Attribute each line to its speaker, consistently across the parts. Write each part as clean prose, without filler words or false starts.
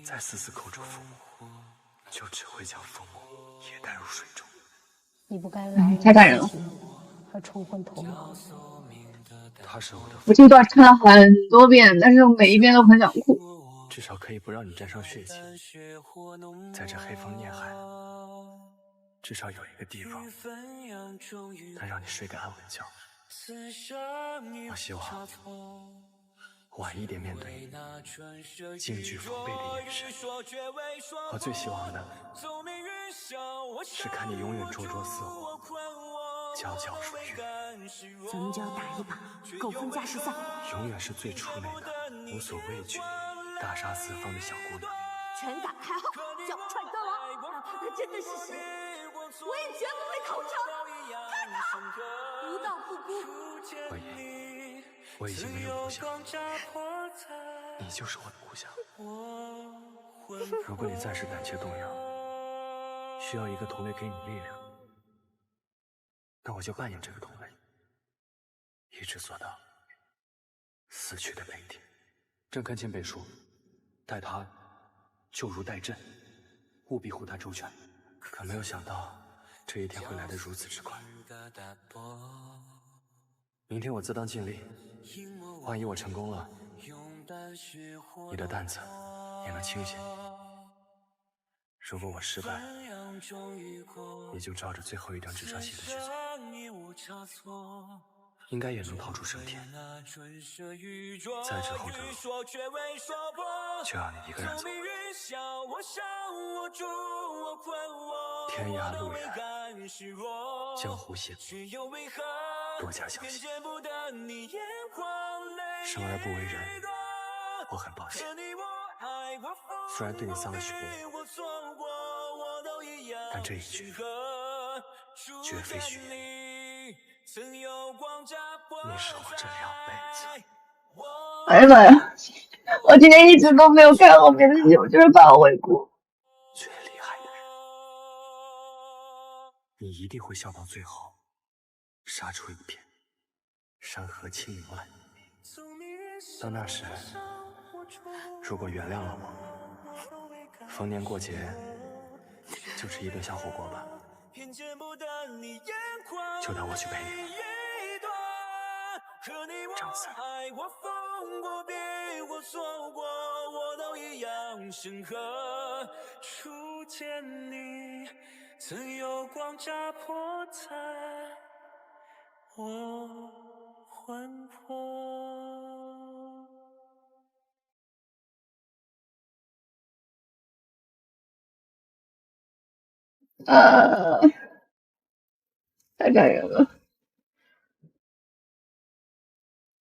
Speaker 1: 再死死扣住父母，就只会将父母也带入水中。
Speaker 2: 你不该来
Speaker 3: 太感人了。
Speaker 2: 和冲昏头脑。
Speaker 1: 他是我的父母，
Speaker 3: 我这段看了很多遍，但是每一遍都很想哭。
Speaker 1: 至少可以不让你沾上血气。在这黑风夜海，至少有一个地方能让你睡个安稳觉。我希望晚一点面对你，惊惧防备的眼神。我最希望的是看你永远灼灼似火，皎皎如月。
Speaker 4: 咱们就要打一把狗分架势赛，
Speaker 1: 永远是最出类的，无所畏惧，大杀四方的小姑娘。
Speaker 4: 拳打开后，脚踹断王，哪怕他真的是神，我也绝不会投降。看他，不到不孤。
Speaker 1: 我已经没有故乡，你就是我的故乡。如果你暂时胆怯动摇，需要一个同类给你力量，那我就扮演这个同类，一直做到死去的北庭。朕看清北叔，待他就如待朕，务必护他周全。可没有想到这一天会来得如此之快。明天我自当尽力，万一我成功了，你的担子也能轻些。如果我失败，你就照着最后一张纸上写的去做，应该也能逃出升天。再之后的路，就要你一个人走。天涯路远，江湖险阻，多加小心。生而不为人，我很抱歉。虽然对你丧了许多，但这一句绝非许言。你是我这2辈子。
Speaker 3: 哎呀妈呀！我今天一直都没有看后面的戏，我就是怕我会哭。
Speaker 1: 最厉害的人，你一定会笑到最后，杀出一片山河清明来。到那时，如果原谅了我，逢年过节就吃一顿小火锅吧，就当我去陪你了。张三。初见你，曾有光乍破在我魂魄。
Speaker 3: 太感人了。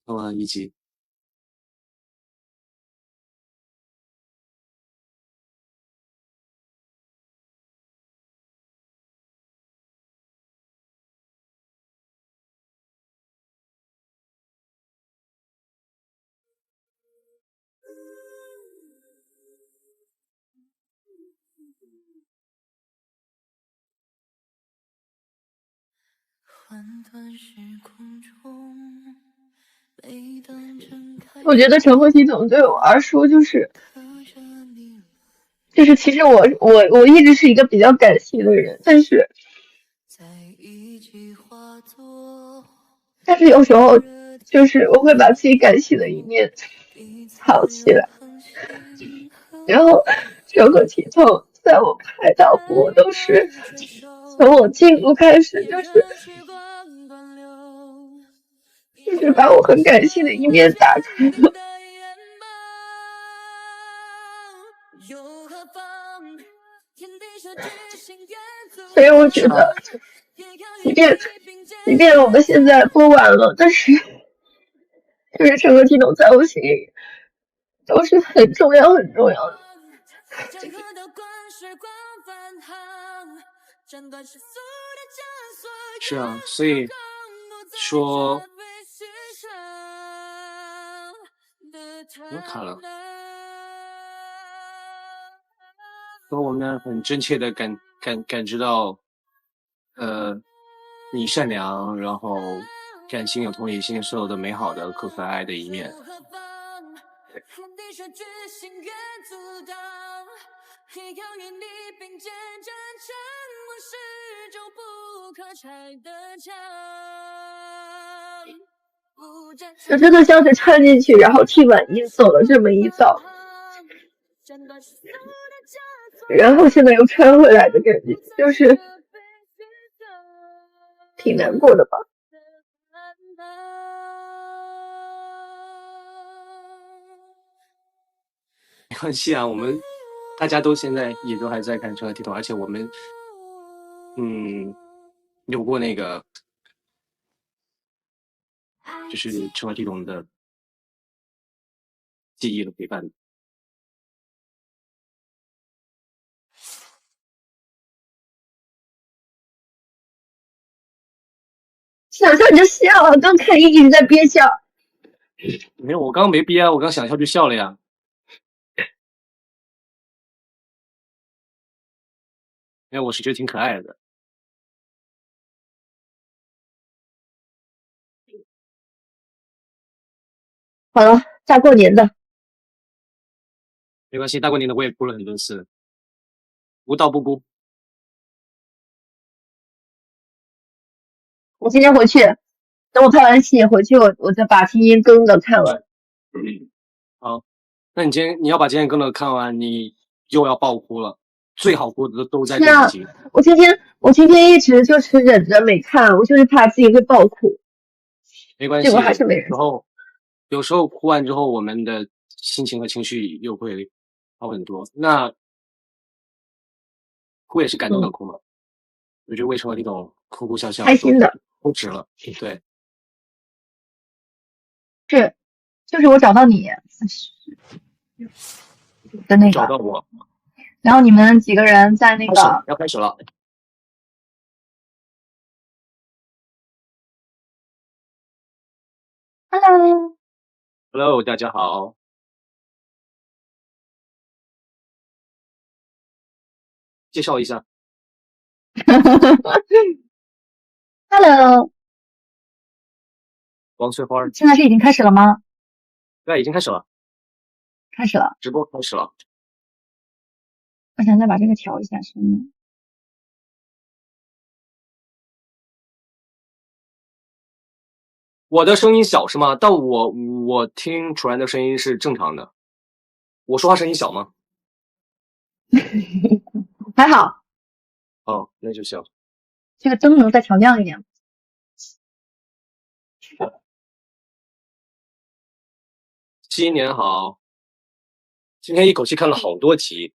Speaker 5: 看完一集。
Speaker 3: 我觉得成何体统对我而说就是其实我一直是一个比较感性的人，但是有时候就是我会把自己感性的一面藏起来，然后成何体统在我拍到过都是从我进入开始就是把我很感性的一面打开了。所以我觉得即便我们现在播完了，但是就是成何体统在我心里都是很重要很重要的。
Speaker 5: 是啊，所以说又卡了。和我们很真切的感知到，你善良，然后感情有同理心，所有的美好的可可爱的一面。
Speaker 3: 就真的像是掺进去，然后替婉音走了这么一遭，然后现在又掺回来的感觉，就是挺难过的吧。
Speaker 5: 没关系啊，我们大家都现在也都还在看《成何体统》，而且我们有过那个就是《成何体统》的记忆的陪伴。
Speaker 3: 想笑你就笑啊，刚看一直在憋笑。
Speaker 5: 没有，我刚刚没憋啊，我刚想笑就笑了呀。因为我是觉得挺可爱的。
Speaker 3: 好了，大过年的，
Speaker 5: 没关系，大过年的我也哭了很多次，无道不孤。
Speaker 3: 我今天回去，等我拍完戏回去，我再把拼音更的看完。
Speaker 5: 好，那你要把今天更的看完，你又要爆哭了，最好哭的都在这一集。
Speaker 3: 我今天一直就是忍着没看，我就是怕自己会爆哭。
Speaker 5: 没关系，
Speaker 3: 结果还是没人。
Speaker 5: 有时候哭完之后，我们的心情和情绪又会好很多。那哭也是感动的哭嘛，我觉得为什么那种哭哭笑笑
Speaker 3: 开心的
Speaker 5: 都值了。对，
Speaker 3: 是，就是我找到你的那个，
Speaker 5: 找到我，
Speaker 3: 然后你们几个人在那个
Speaker 5: 要开始了。Hello， 大家好。介绍一下。
Speaker 3: Hello，
Speaker 5: 王翠花。
Speaker 3: 现在是已经开始了吗？
Speaker 5: 对，已经开始了。
Speaker 3: 开始了。
Speaker 5: 直播开始了。
Speaker 3: 我想再把这个调一下声音。
Speaker 5: 我的声音小是吗？但我听楚然的声音是正常的。我说话声音小吗？
Speaker 3: 还好。
Speaker 5: 哦，那就行。
Speaker 3: 这个灯能再调亮一点。
Speaker 5: 新年好。今天一口气看了好多集，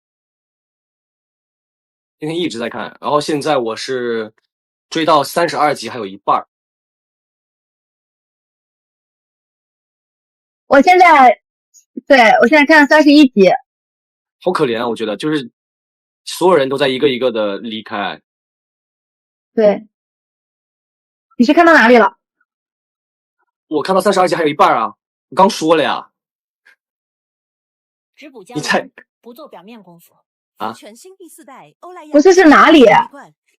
Speaker 5: 今天一直在看，然后现在我是追到32集，还有一半。
Speaker 3: 我现在看31集。
Speaker 5: 好可怜啊，我觉得就是所有人都在一个一个的离开。
Speaker 3: 对，你是看到哪里了？
Speaker 5: 我看到32集还有一半啊，我刚说了呀。
Speaker 4: 你在不做表面功夫
Speaker 5: 啊？
Speaker 4: 全新第4代欧莱雅
Speaker 3: 不是哪里？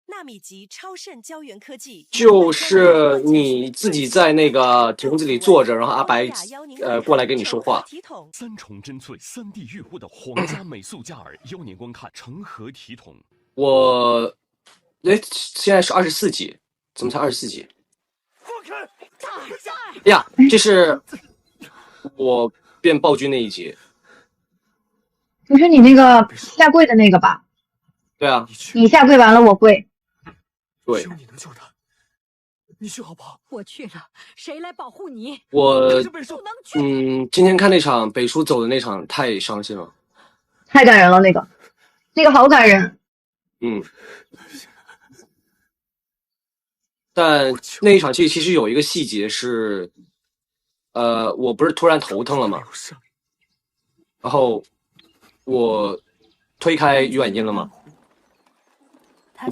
Speaker 4: 纳米级超渗胶原科技，
Speaker 5: 就是你自己在那个亭子里坐着，然后阿白过来跟你说话。
Speaker 6: 3重真萃3D 玉护的皇家美素佳尔，邀您观看成何体统。
Speaker 5: 现在是24集，怎么才24集？呀，这是我变暴君那一集。
Speaker 3: 不是你那个下跪的那个吧？
Speaker 5: 对啊，
Speaker 3: 你下跪完了，我跪。
Speaker 5: 对，
Speaker 1: 只有你能救他，你去好不好？
Speaker 4: 我去了，谁来保护你？
Speaker 5: 今天看那场北叔走的那场太伤心了，
Speaker 3: 太感人了，那个好感人。
Speaker 5: 但那一场戏其实有一个细节是，我不是突然头疼了吗？然后我推开于婉音了吗？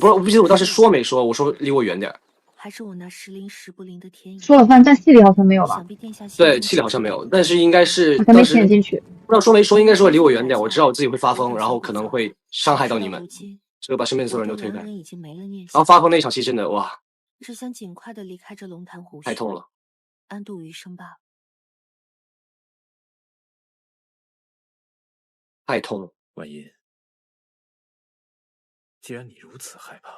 Speaker 5: 我不记得我当时说没说，我说离我远点。
Speaker 4: 还是我那时灵时不灵的天意。
Speaker 3: 说了，但戏里好像没有吧？
Speaker 5: 对，戏里好像没有，但是应该是
Speaker 3: 好像没填进去。
Speaker 5: 不知道说没说，应该说离我远点。我知道我自己会发疯，然后可能会伤害到你们，所以把身边所有人都推开。然后发疯那场戏真的哇，
Speaker 4: 只想尽快的离开这龙潭湖，
Speaker 5: 太痛了，
Speaker 4: 安度余生吧。
Speaker 5: 太痛了。
Speaker 1: 婉音，既然你如此害怕，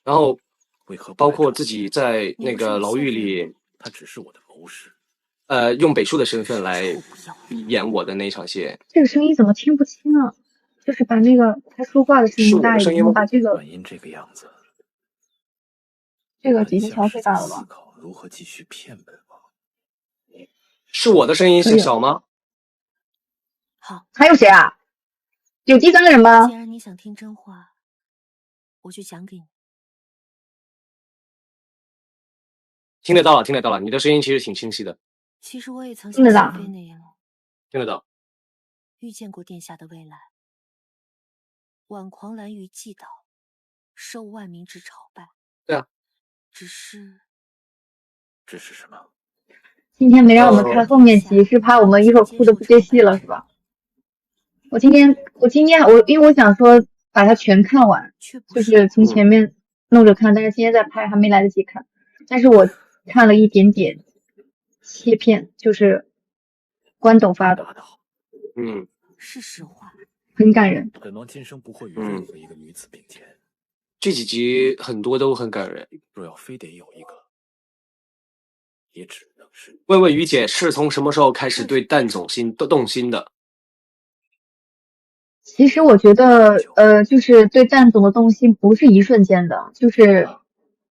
Speaker 5: 然后
Speaker 1: 为何
Speaker 5: 包括自己在那个牢狱里，
Speaker 1: 他只是我的谋士，
Speaker 5: 用北树的身份来演我的那场戏。
Speaker 3: 这个声音怎么听不清啊？就是把那个他说话的声音大一点，然后把这个
Speaker 1: 婉音这个样子，
Speaker 3: 这个底调最大了吧？
Speaker 1: 思考如何继续骗本王。
Speaker 5: 是我的声音小吗？
Speaker 4: 好，
Speaker 3: 还有谁啊？有第三个人吗？
Speaker 4: 既然你想听真话，我就讲给你。
Speaker 5: 听得到了，听得到了，你的声音其实挺清晰的。
Speaker 4: 其实我也曾
Speaker 3: 听得到
Speaker 4: 像谢妃那样
Speaker 5: 听得到。
Speaker 4: 遇见过殿下的未来。挽狂澜于既倒，受万民之朝拜。
Speaker 5: 对啊。
Speaker 4: 只是
Speaker 1: 什么？
Speaker 3: 今天没让我们看后面集，是怕我们一会儿哭的不接戏了，是吧？我今天因为我想说把它全看完，就是从前面弄着看，但是今天在拍还没来得及看。但是我看了一点点切片，就是关董发的，
Speaker 4: 是实话，
Speaker 3: 很感人。
Speaker 1: 本王今生不会与任何一个女子并肩。
Speaker 5: 这几集很多都很感人。
Speaker 1: 若要非得有一个，也只能是。
Speaker 5: 问问于姐是从什么时候开始对蛋总动心的？
Speaker 3: 其实我觉得，就是对蛋总的动心不是一瞬间的，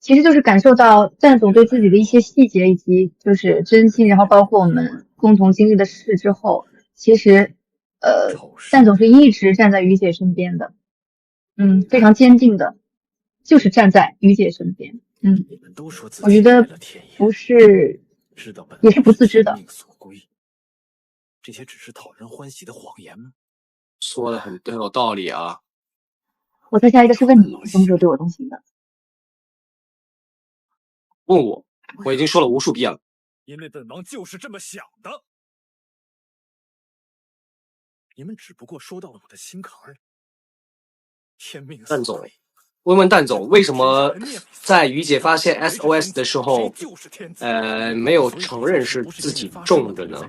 Speaker 3: 其实就是感受到蛋总对自己的一些细节以及就是真心，然后包括我们共同经历的事之后，其实，蛋总是一直站在于姐身边的，非常坚定的，就是站在于姐身边，我觉得不是，也是不自知的。
Speaker 1: 这些只是讨人欢喜的谎言吗？
Speaker 5: 说的很有道理啊！
Speaker 3: 我再下一个是问你什么时候对我动心的？
Speaker 5: 问我已经说了无数遍了。
Speaker 1: 因为本王就是这么想的。你们只不过说到了我的心坎儿里。天命所
Speaker 5: 蛋总，问问蛋总，为什么在于姐发现 SOS 的时候，没有承认是自己中的呢？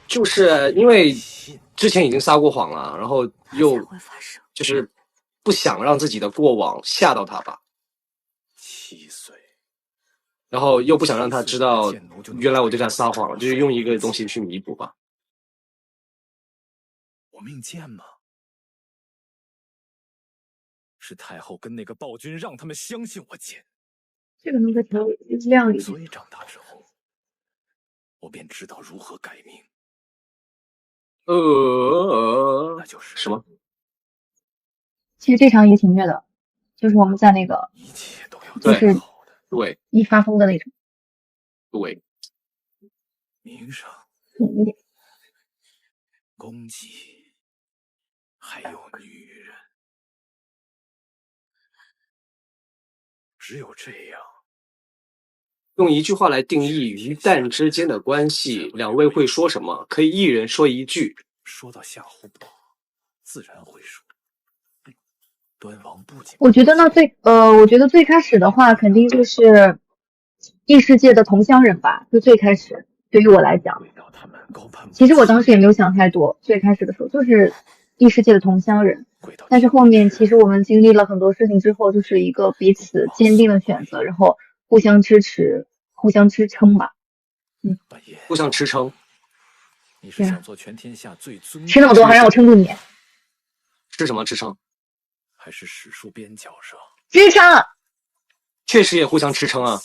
Speaker 5: 就是因为之前已经撒过谎了，然后又就是不想让自己的过往吓到他吧。
Speaker 1: 7岁，
Speaker 5: 然后又不想让他知道原来我对他撒谎了，就是用一个东西去弥补吧。
Speaker 1: 我命贱吗？是太后跟那个暴君让他们相信我贱。
Speaker 3: 这个能在调亮里。
Speaker 1: 所以长大之后，我便知道如何改命。那就是
Speaker 5: 什么？
Speaker 3: 其实这场也挺虐的，就是我们在那个，
Speaker 1: 一切都要
Speaker 3: 就是
Speaker 5: 对
Speaker 3: 一发疯的那种。
Speaker 5: 对，
Speaker 1: 名声、功绩，还有女人，只有这样。
Speaker 5: 用一句话来定义鱼蛋之间的关系，两位会说什么？可以一人说一句。
Speaker 1: 说到夏侯宝，自然会说。端王不仅
Speaker 3: 我觉得呢，我觉得最开始的话，肯定就是异世界的同乡人吧。就最开始，对于我来讲，其实我当时也没有想太多。最开始的时候，就是异世界的同乡人。但是后面，其实我们经历了很多事情之后，就是一个彼此坚定的选择，然后互相支持、互相支撑吧。
Speaker 5: 互相支撑。
Speaker 1: 你是想做全天下最尊
Speaker 3: 吃那么多还让我撑住你？
Speaker 5: 吃什么支撑？
Speaker 1: 还是史书边角上
Speaker 3: 支撑？
Speaker 5: 确实也互相支撑啊。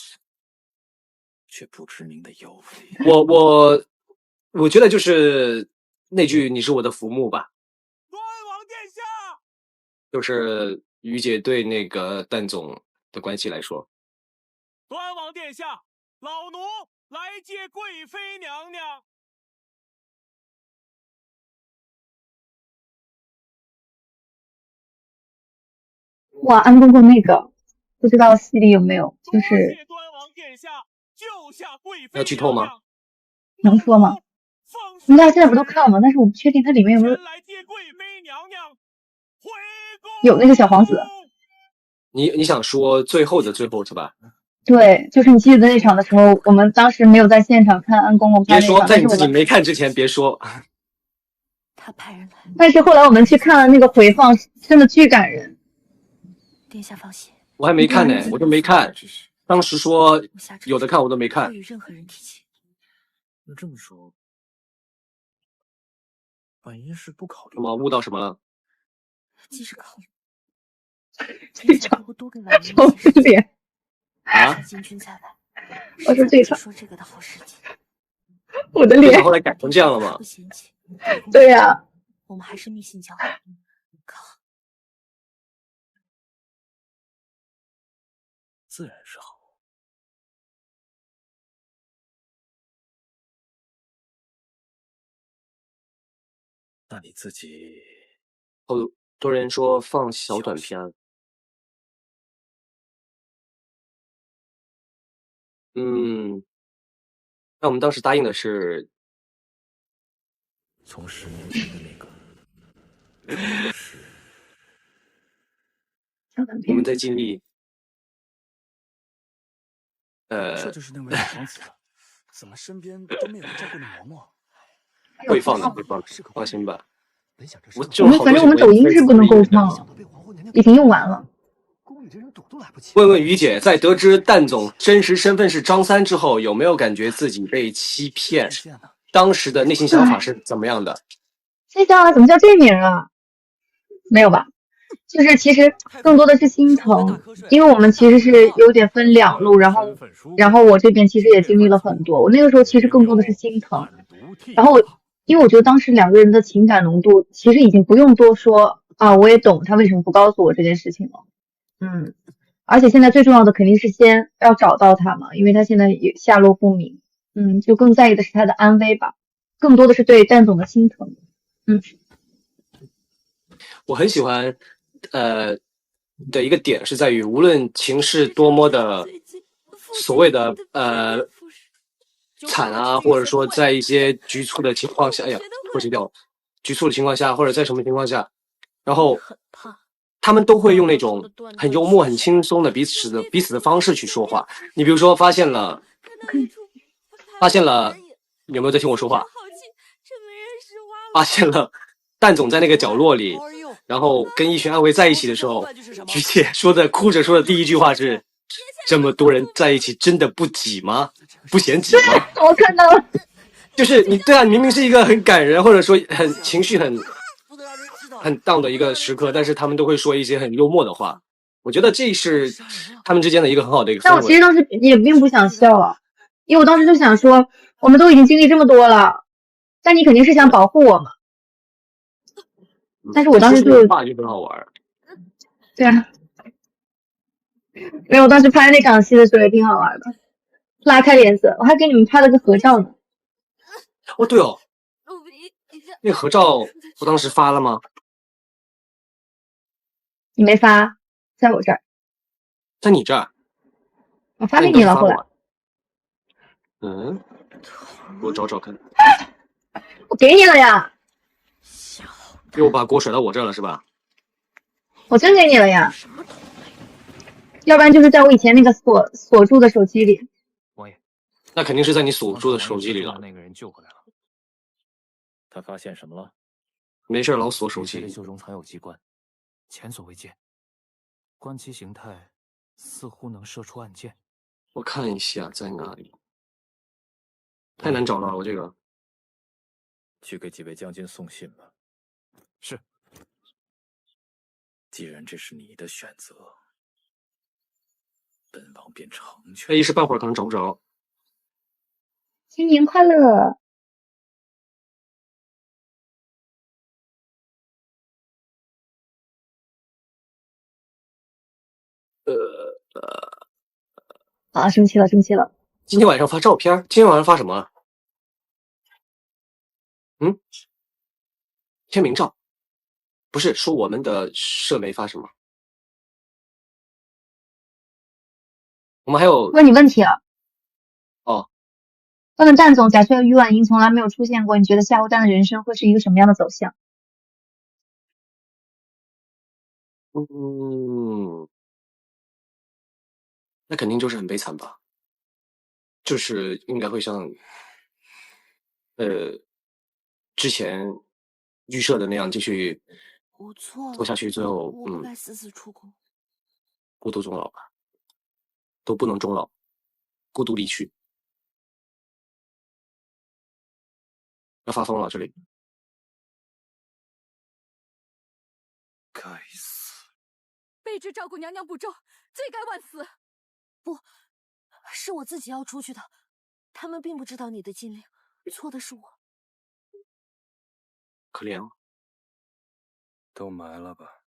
Speaker 1: 却不知名的妖妃。
Speaker 5: 我觉得就是那句“你是我的浮木”吧。
Speaker 6: 端王殿下，
Speaker 5: 就是于姐对那个蛋总的关系来说。
Speaker 6: 端王殿下，老奴来接贵妃娘娘。
Speaker 3: 哇，安公公那个不知道戏里有没有，就是
Speaker 6: 端王殿下救下贵妃。
Speaker 5: 要剧透吗？
Speaker 3: 能说吗？大家现在不都看了吗？但是我不确定它里面有没有有那个小皇子。
Speaker 5: 你想说最后的最后是吧？
Speaker 3: 对，就是你记得那场的时候，我们当时没有在现场看安公公拍那场。
Speaker 5: 别说，在你自己没看之前别说。
Speaker 4: 他派人来。
Speaker 3: 但是后来我们去看了那个回放，真的巨感人。
Speaker 4: 殿下放心，
Speaker 5: 我还没看呢，我就没看。当时说有的看，我都没看。
Speaker 4: 不与任何人提起。
Speaker 1: 那这么说，婉音是不考虑
Speaker 5: 什么悟到什么了？
Speaker 4: 即使考虑，
Speaker 3: 这场
Speaker 4: 会多给婉音
Speaker 3: 超自恋
Speaker 5: 啊！
Speaker 4: 禁军在外，
Speaker 3: 我说这场
Speaker 4: 说这个的好时机。
Speaker 3: 我的脸
Speaker 5: 这场后来改成这样了吗？
Speaker 4: 不嫌弃。
Speaker 3: 对呀，
Speaker 4: 我们还是密信交往。可
Speaker 1: 自然是好。那你自己
Speaker 5: 好多人说放小短片。那我们当时答应的是
Speaker 1: 从10年前的那个是
Speaker 5: 我们在尽力。
Speaker 7: 这就是那位老皇子，怎么身边都没有人照顾你嬷嬷？
Speaker 5: 会放的，会放的，放心吧。
Speaker 3: 我们反正我们抖音是不能够放，已经用完了。
Speaker 5: 问问于姐，在得知蛋总真实身份是张三之后，有没有感觉自己被欺骗？当时的内心想法是怎么样的？
Speaker 3: 这叫怎么叫这名啊？没有吧？就是其实更多的是心疼，因为我们其实是有点分两路，然后我这边其实也经历了很多，我那个时候其实更多的是心疼，然后因为我觉得当时两个人的情感浓度其实已经不用多说啊，我也懂他为什么不告诉我这件事情了，而且现在最重要的肯定是先要找到他嘛，因为他现在也下落不明，就更在意的是他的安危吧，更多的是对蛋总的心疼，
Speaker 5: 我很喜欢，的一个点是在于，无论情势多么的所谓的惨啊，或者说在一些局促的情况下，哎呀，破解掉了，局促的情况下，或者在什么情况下，然后他们都会用那种很幽默、很轻松的彼此的方式去说话。你比如说，发现了，有没有在听我说话？发现了蛋总在那个角落里，然后跟一群暗卫在一起的时候，菊姐哭着说的第一句话是：“这么多人在一起，真的不挤吗？不嫌挤吗？”
Speaker 3: 我看到了，
Speaker 5: 就是你对啊，你明明是一个很感人，或者说很情绪很 down 的一个时刻，但是他们都会说一些很幽默的话。我觉得这是他们之间的一个很好的一个氛围。
Speaker 3: 但我其实当时也并不想笑啊，因为我当时就想说，我们都已经经历这么多了，但你肯定是想保护我嘛。但是我当时就
Speaker 5: 话就很好玩。
Speaker 3: 对啊，没有，我当时拍那场戏的时候也挺好玩的，拉开帘子，我还给你们拍了个合照呢。
Speaker 5: 哦，对哦，那个合照我当时发了吗？
Speaker 3: 你没发，在我这儿。
Speaker 5: 在你这儿？
Speaker 3: 我发给你了，后来。
Speaker 5: 我找找看。
Speaker 3: 我给你了呀。
Speaker 5: 又把锅甩到我这儿了是吧？
Speaker 3: 我真给你了呀。要不然就是在我以前那个锁住的手机里。
Speaker 1: 王爷，
Speaker 5: 那肯定是在你锁住的手机里了。
Speaker 1: 那个人救回来了。他发现什么了？
Speaker 5: 没事，老锁手机。
Speaker 1: 这袖中藏有机关，前所未见。观其形态，似乎能射出暗箭。
Speaker 5: 我看一下在哪里。太难找了，我这个。
Speaker 1: 去给几位将军送信吧。是。既然这是你的选择，本王便成全。
Speaker 5: 这一时半会儿可能找不着。
Speaker 3: 新年快乐！啊，生气了，生气了！
Speaker 5: 今天晚上发照片？今天晚上发什么？签名照？不是说我们的社媒发什么？我们还有
Speaker 3: 问你问题啊？
Speaker 5: 哦，
Speaker 3: 问问蛋总，假设于婉莹从来没有出现过，你觉得夏侯丹的人生会是一个什么样的走向？
Speaker 5: 那肯定就是很悲惨吧，就是应该会像之前预设的那样继续
Speaker 4: 我错了，
Speaker 5: 做下去，最后
Speaker 4: 我不该死死出宫，
Speaker 5: 孤独终老吧，都不能终老，孤独离去，要发疯了这里。
Speaker 7: 该死！
Speaker 4: 卑职照顾娘娘不周，罪该万死。不，是我自己要出去的，他们并不知道你的禁令，错的是我。
Speaker 5: 可怜啊！
Speaker 7: 都埋了吧。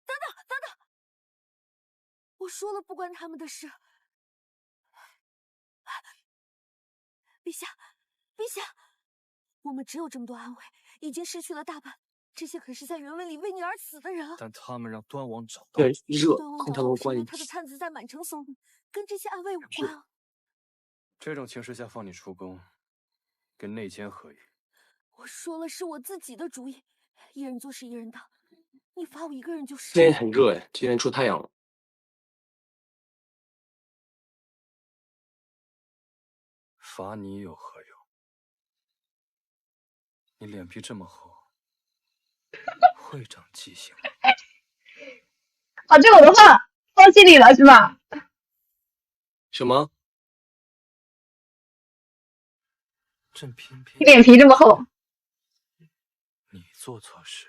Speaker 4: 等等，我说了不关他们的事。陛下，我们只有这么多安慰，已经失去了大半。这些可是在原文里为你而死的人啊！
Speaker 7: 但他们让端王找到，
Speaker 5: 对，热，
Speaker 4: 端王
Speaker 5: 空
Speaker 4: 找到是因为
Speaker 5: 调都关。
Speaker 4: 他的探子在满城搜，跟这些安慰无关啊。
Speaker 7: 这种情势下放你出宫，跟内奸何异？
Speaker 4: 我说了是我自己的主意，一人做事一人当，你罚我一个人就是。
Speaker 5: 今天很热哎，今天出太阳了。
Speaker 7: 罚你有何用？你脸皮这么厚，会长记性吗？
Speaker 3: 把这我的话放心里了是吧？
Speaker 5: 什么？
Speaker 7: 朕偏偏
Speaker 3: 你脸皮这么厚，
Speaker 7: 你做错事，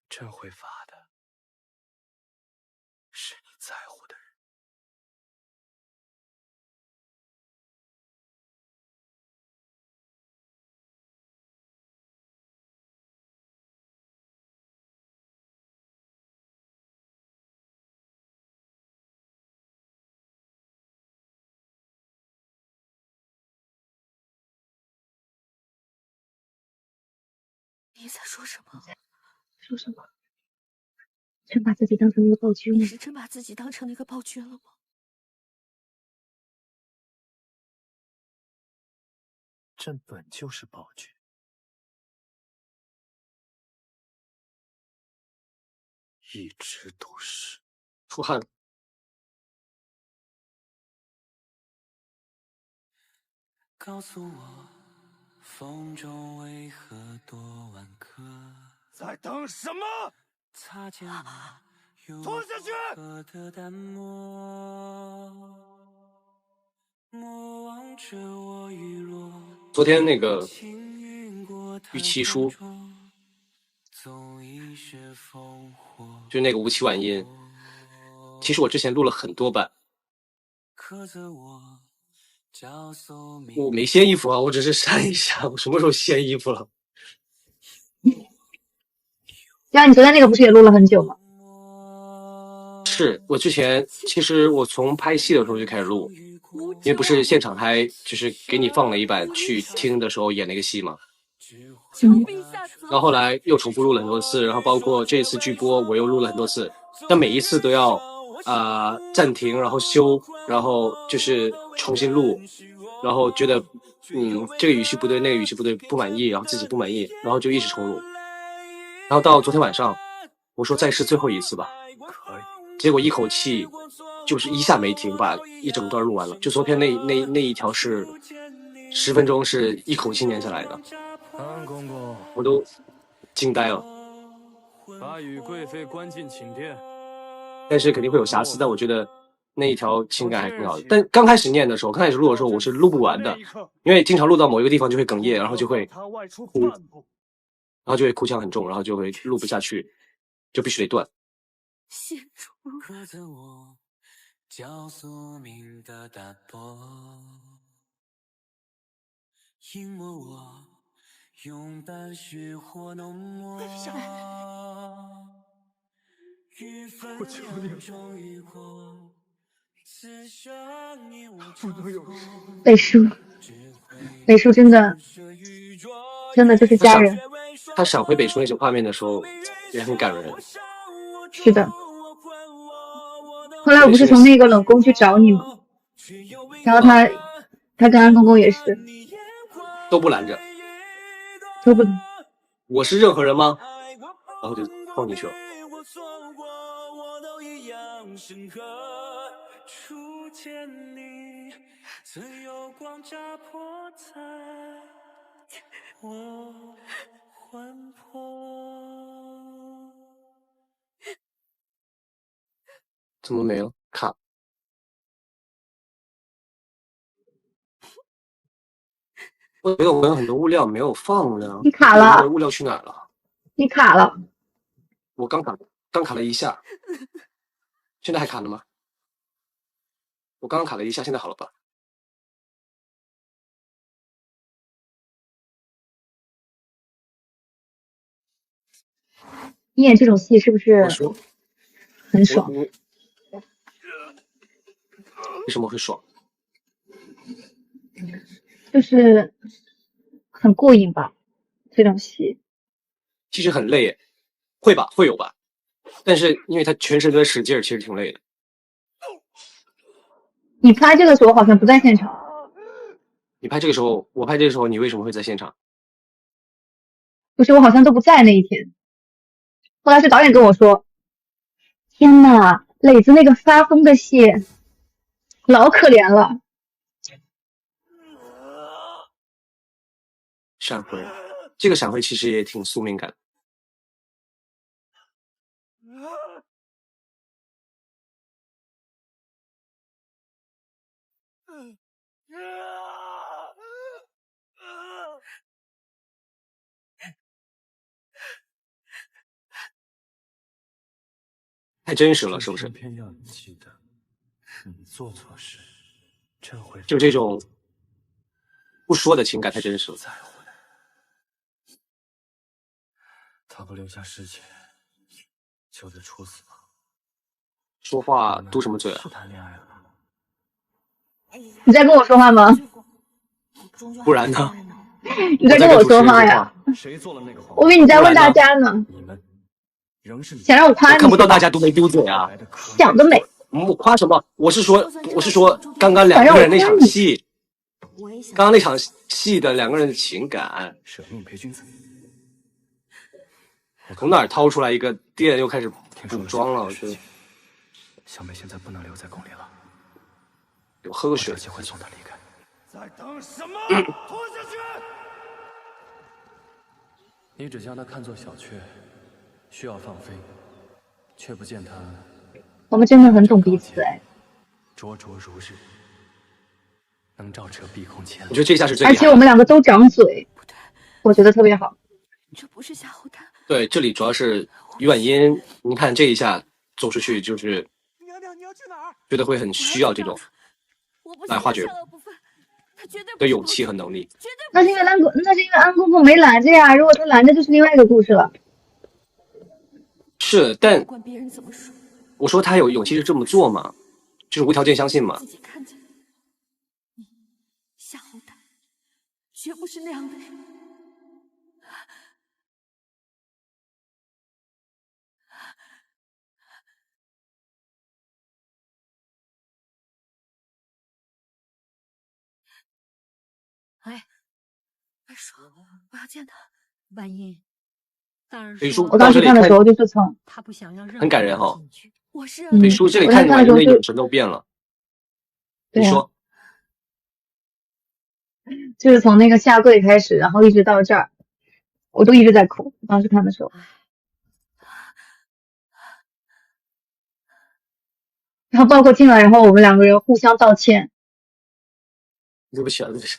Speaker 7: 朕会罚的。是你在乎的人。
Speaker 4: 你在说什么？
Speaker 3: 说什么？朕把自己当成一个暴君了。
Speaker 4: 你是真把自己当成那个暴君了吗？
Speaker 7: 朕本就是暴君，一直都是。
Speaker 5: 出汗了。
Speaker 1: 告诉我，风中为何多晚客？
Speaker 7: 在等什么？
Speaker 1: 擦肩而
Speaker 7: 拖下去！
Speaker 1: 过的淡漠，莫忘着我雨落。
Speaker 5: 昨天那个玉期书，就那个吴起晚音，其实我之前录了很多版。我没掀衣服啊，我只是删一下。我什么时候掀衣服了？
Speaker 3: 呀，你昨天那个不是也录了很久吗？
Speaker 5: 是我之前，其实我从拍戏的时候就开始录，因为不是现场还就是给你放了一版去听的时候演那个戏嘛。然后后来又重复录了很多次，然后包括这次剧播我又录了很多次，但每一次都要暂停，然后修，然后就是重新录，然后觉得这个语气不对，那个语气不对，不满意，然后自己不满意，然后就一直重录。然后到昨天晚上，我说再试最后一次吧，
Speaker 7: 可以。
Speaker 5: 结果一口气就是一下没停，把一整段录完了。就昨天那一条是10分钟，是一口气念下来的。
Speaker 7: 安公公，
Speaker 5: 我都惊呆了。
Speaker 7: 把与贵妃关进寝殿。
Speaker 5: 但是肯定会有瑕疵，但我觉得那一条情感还挺好的。但刚开始念的时候，刚开始录的时候，我是录不完的，因为经常录到某一个地方就会哽咽，然后就会哭，然后就会哭腔很重，然后就会录不下去，就必须得断。
Speaker 4: 县主，
Speaker 1: 隐没我，用半血火浓墨。
Speaker 7: 我求你了，不能有事。
Speaker 3: 北叔真的就是家人。
Speaker 5: 他闪回北叔那些画面的时候也很感人。
Speaker 3: 是的。后来我不是从那个冷宫去找你吗？然后他跟安公公也是
Speaker 5: 都不拦着，
Speaker 3: 都不拦。
Speaker 5: 我是任何人吗？然后就放进去了。怎么没了？卡。我觉得我有很多物料没有放呢。
Speaker 3: 你卡了。
Speaker 5: 我的物料去哪了？
Speaker 3: 你卡了。
Speaker 5: 我刚卡了一下，现在还卡了吗？我刚刚卡了一下，现在好了吧？
Speaker 3: 你演这种戏是不是很爽？
Speaker 5: 为什么会爽？
Speaker 3: 就是很过瘾吧，这种戏。
Speaker 5: 其实很累耶，会吧，会有吧，但是因为他全身都在使劲，其实挺累的。
Speaker 3: 你拍这个时候好像不在现场。
Speaker 5: 你拍这个时候，我拍这个时候，你为什么会在现场？
Speaker 3: 不是，我好像都不在那一天。后来是导演跟我说：“天呐，磊子那个发疯的戏，老可怜了。”
Speaker 5: 闪回，这个闪回其实也挺宿命感。太真实了，是不是？
Speaker 1: 偏要你记得，你做错事，这会
Speaker 5: 就这种不说的情感太真实了。
Speaker 1: 再回来，他不留下尸前，就得处死吗？
Speaker 5: 说话嘟什么嘴啊？
Speaker 1: 是谈恋爱了吗？
Speaker 3: 你在跟我说话吗？
Speaker 5: 不然呢？
Speaker 3: 你在跟我说话呀？
Speaker 1: 谁做了那个谎？
Speaker 3: 我以为你在问大家呢。
Speaker 1: 你们
Speaker 3: 想让我夸你？
Speaker 5: 我看不到大家嘟没嘟嘴啊？
Speaker 3: 想得美！
Speaker 5: 我夸什么？我是说刚刚两个人那场戏，刚刚那场戏的两个人的情感。
Speaker 1: 舍命陪君子。
Speaker 5: 从哪儿掏出来一个店，又开始补妆了？我觉得。
Speaker 1: 小美现在不能留在宫里了。
Speaker 5: 我喝个水。
Speaker 1: 我会送她离开。
Speaker 7: 在等什么？拖下去！
Speaker 1: 你只将她看作小雀，需要放飞，却不见她。
Speaker 3: 我们真的很懂彼此哎。
Speaker 1: 灼灼如日，能照彻碧空千里。
Speaker 5: 我觉得这下是最厉害的。
Speaker 3: 而且我们两个都长嘴，我觉得特别好。
Speaker 4: 这不是吓唬他。
Speaker 5: 对，这里主要是于婉音，你看这一下走出去就是。
Speaker 7: 娘娘，你要去哪儿？
Speaker 5: 觉得会很需要这种来化解的勇气和能力。
Speaker 3: 那是因为安公公没拦着呀，如果他拦着，就是另外一个故事了。
Speaker 5: 是，但我说他有勇气是这么做嘛，就是无条件相信嘛。
Speaker 4: 自己看见你吓唬他，绝不是那样的人。哎，快说，我要见他。
Speaker 2: 婉音，当然
Speaker 5: 北叔，
Speaker 3: 我当时看的时候就是从
Speaker 2: 他不想让任何
Speaker 5: 很感人哈。
Speaker 4: 我是
Speaker 5: 北叔这里看完的眼神都变了。你说，
Speaker 3: 就是从那个下跪开始，然后一直到这儿，我都一直在哭。当时看的时候，然后包括进来，然后我们两个人互相道歉。
Speaker 5: 对不起啊，对不起。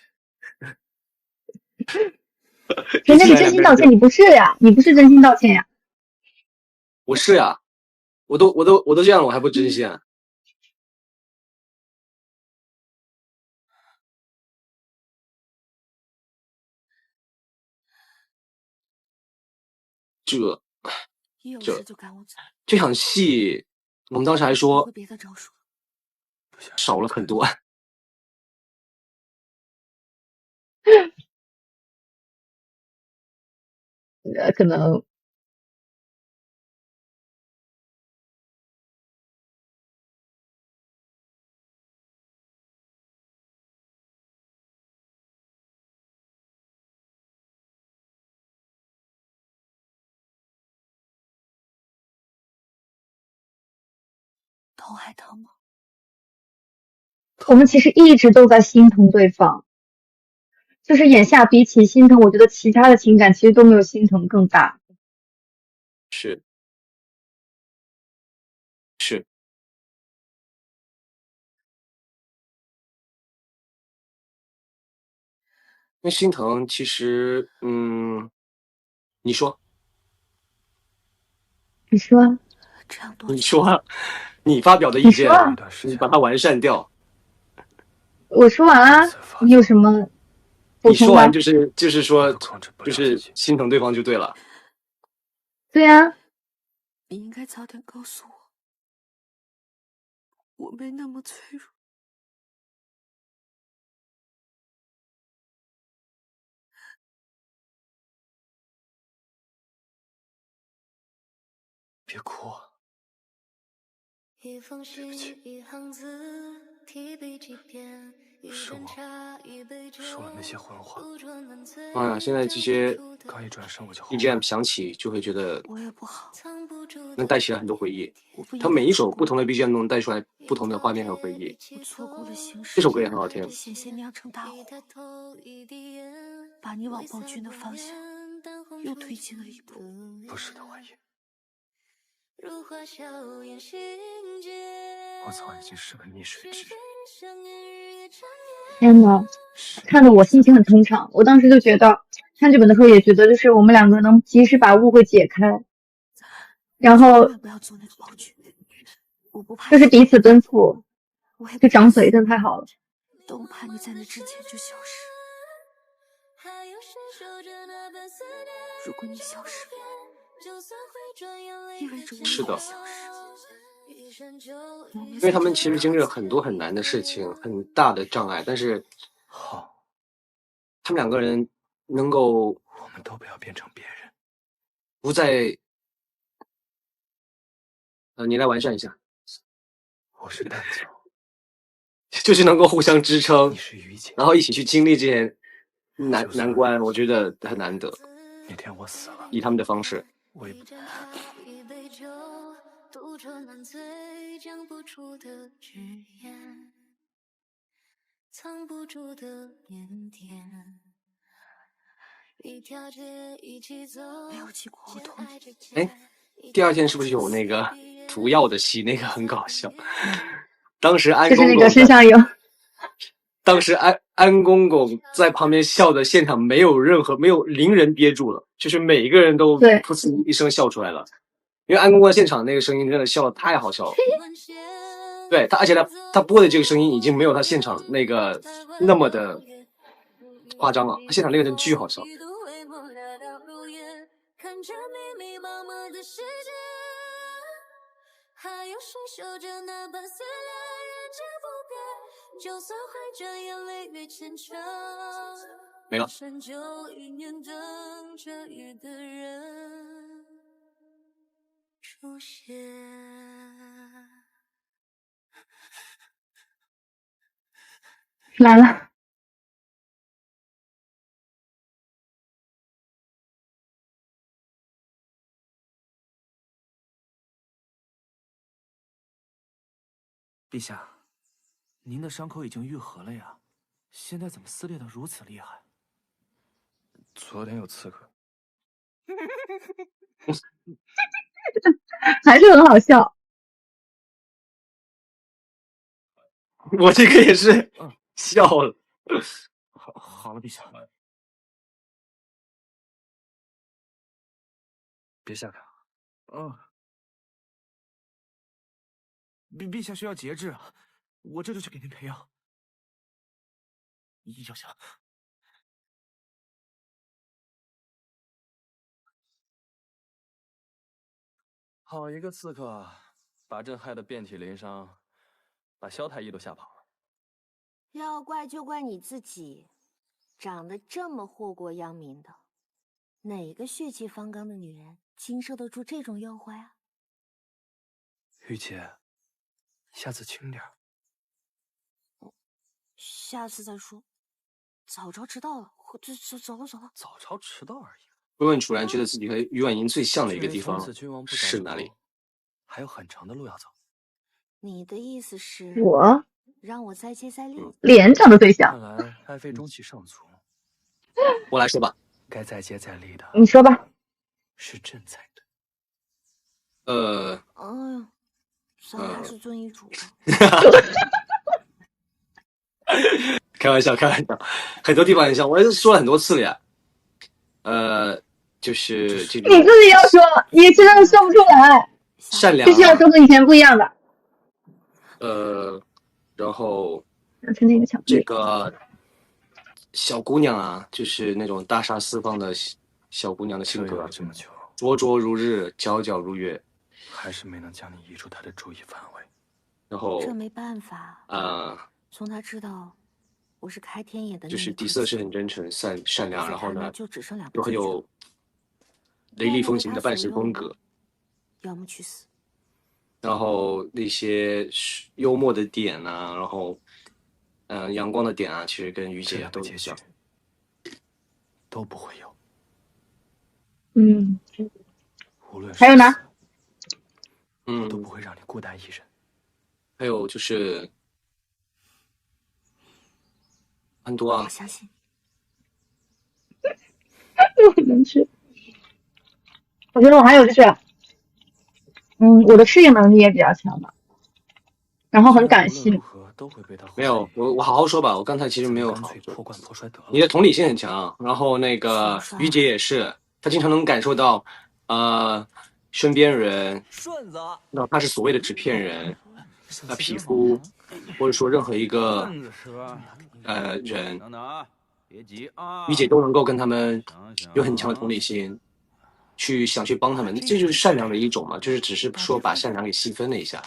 Speaker 3: 人家是真心道歉，你不是呀？你不是真心道歉呀？
Speaker 5: 我是呀，我都这样了，我还不真心啊？这场戏，我们当时还说少了很多。
Speaker 3: 可能
Speaker 4: 头还疼吗？
Speaker 3: 我们其实一直都在心疼对方，就是眼下比起心疼，我觉得其他的情感其实都没有心疼更大。
Speaker 5: 是，那心疼其实，你说，
Speaker 3: 你说，
Speaker 5: 你说啊，你发表的意见，
Speaker 3: 你说啊，
Speaker 5: 你把它完善掉。
Speaker 3: 我说完啦，你有什么补
Speaker 5: 你说
Speaker 3: 充的？
Speaker 5: 完就是说，就是心疼对方就对了。
Speaker 3: 对呀，
Speaker 4: 你应该早点告诉我，我没那么脆弱。
Speaker 1: 别哭啊！
Speaker 4: 一封信，一行字，提笔几篇，一
Speaker 1: 是
Speaker 4: 盏茶，一杯酒，
Speaker 1: 说了那些混话。
Speaker 5: 哎呀，现在这些
Speaker 1: 刚一转身我就后悔。
Speaker 5: BGM 响起，就会觉得
Speaker 4: 我也不好，
Speaker 5: 能带起来很多回忆。它每一首不同的 BGM 都能带出来不同的画面和回忆。
Speaker 4: 我错过了形势，
Speaker 5: 这首歌也很好听。
Speaker 4: 险些酿成大祸，把你往暴君的方向又推进了一步。
Speaker 1: 不是的，婉莹，我早已经是个溺水之人。
Speaker 3: 天呐，看得我心情很通畅。我当时就觉得，看这本的时候也觉得，就是我们两个能及时把误会解开，然后
Speaker 4: 不要做那个暴君，我不怕，
Speaker 3: 就是彼此奔赴，
Speaker 4: 我也
Speaker 3: 就长嘴，真的太好了。
Speaker 4: 都怕你在那之前就消失。如果你消失，意味着我
Speaker 5: 是的，
Speaker 4: 消失。
Speaker 5: 因为他们其实经历了很多很难的事情，很大的障碍，但是
Speaker 1: 好，
Speaker 5: 他们两个人能够
Speaker 1: 我们都不要变成别人，
Speaker 5: 不再，你来完善一下，
Speaker 1: 我是蛋总，
Speaker 5: 就是能够互相支撑
Speaker 1: 你，是于姐，
Speaker 5: 然后一起去经历这些难关，我觉得很难得。
Speaker 1: 那天我死了，
Speaker 5: 以他们的方式，
Speaker 1: 我也不
Speaker 4: 堵着满嘴讲不出的誓言，藏不住的腼腆，一条街一起走，没有经过我同意。
Speaker 5: 哎，第二天是不是有那个涂药的戏？那个很搞笑。当时安
Speaker 3: 就是那
Speaker 5: 公公
Speaker 3: 个身上有，
Speaker 5: 当时安公公在旁边笑的现场没有零人憋住了，就是每一个人都
Speaker 3: 对
Speaker 5: 噗呲一声笑出来了。因为安公公现场那个声音真的笑的太好笑了，对他，而且他播的这个声音已经没有他现场那个那么的夸张了，他现场那个人巨好笑。
Speaker 4: 还有谁守着那般撕裂人间不变，就算怀着眼泪越牵扯，
Speaker 5: 没了。
Speaker 4: 深秋一年等着一个人出现。
Speaker 3: 来了。
Speaker 7: 陛下，您的伤口已经愈合了呀，现在怎么撕裂的如此厉害？
Speaker 1: 昨天有刺客，
Speaker 3: 还是很好笑。
Speaker 5: 我这个也是笑了。
Speaker 7: 好了，陛下。
Speaker 1: 别吓他。
Speaker 7: 陛下需要节制，我这就去给您培养。小香，
Speaker 1: 好一个刺客，把朕害得遍体鳞伤，把萧太医都吓跑了。
Speaker 8: 要怪就怪你自己，长得这么祸国殃民的，哪个血气方刚的女人经受得住这种诱惑啊？
Speaker 1: 玉姐，下次轻点。
Speaker 8: 下次再说，早知道迟到了，走了。
Speaker 1: 早朝迟到而已。
Speaker 5: 问问楚然，觉得自己和于婉莹最像的一个地方是哪里？
Speaker 1: 还有很长的路要走。
Speaker 8: 你的意思是？
Speaker 3: 我
Speaker 8: 让我再接再厉。
Speaker 3: 连长的对象。
Speaker 1: 看来爱妃中气尚足。
Speaker 5: 我来说吧，
Speaker 1: 该再接再厉的，
Speaker 3: 你说吧。
Speaker 1: 是朕才对。
Speaker 8: 哎呀，咱还是遵医嘱吧。
Speaker 5: 开玩笑，开玩笑，很多地方很像，我也说了很多次了呀。就是这种
Speaker 3: 你自己要说，你真的说不出来。
Speaker 5: 善良、
Speaker 3: 必须要说和以前不一样的。
Speaker 5: 然后
Speaker 3: 是那个巧克力。
Speaker 5: 这个小姑娘啊，就是那种大杀四方的小姑娘的性格，
Speaker 1: 这么久，
Speaker 5: 灼灼如日，皎皎如月，
Speaker 1: 还是没能将你移出她的注意范围。
Speaker 5: 然后
Speaker 8: 这没办法从他知道我是开天眼的那一刻起，
Speaker 5: 就是底色是很真诚、善良，然后呢，
Speaker 8: 就只剩两
Speaker 5: 又很有雷厉风行的办事风格，
Speaker 8: 要么去死。
Speaker 5: 然后那些幽默的点啊，然后阳光的点啊，其实跟于姐都
Speaker 1: 结局都不会有。无论
Speaker 3: 还有呢？
Speaker 1: 我都不会让你孤单一人。
Speaker 5: 还有就是很多啊，
Speaker 8: 我相信。
Speaker 3: 不能去。我觉得我还有就是，我的适应能力也比较强吧，然后很感性。
Speaker 5: 没有，我好好说吧，我刚才其实没有好好说。你的同理心很强，然后那个于姐也是，她经常能感受到，身边人，哪怕是所谓的纸片人，皮肤，或者说任何一个人，于姐都能够跟他们有很强的同理心。想去帮他们，这就是善良的一种嘛，就是只是说把善良给细分了一下，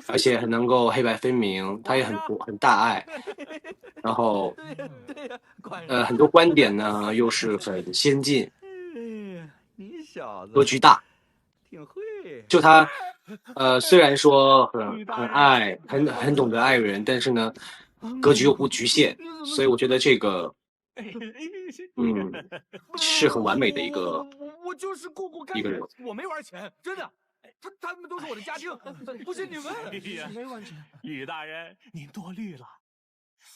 Speaker 5: 而且很能够黑白分明，他也很大爱，然后很多观点呢又是很先进，格局大，挺会。就他虽然说很爱，很懂得爱人，但是呢格局又不局限，所以我觉得这个是很完美的一个。
Speaker 9: 我就是过过干瘾，我没玩钱，真的。他们都是我的家丁，不信你问。没玩钱。宇大人，您多虑了。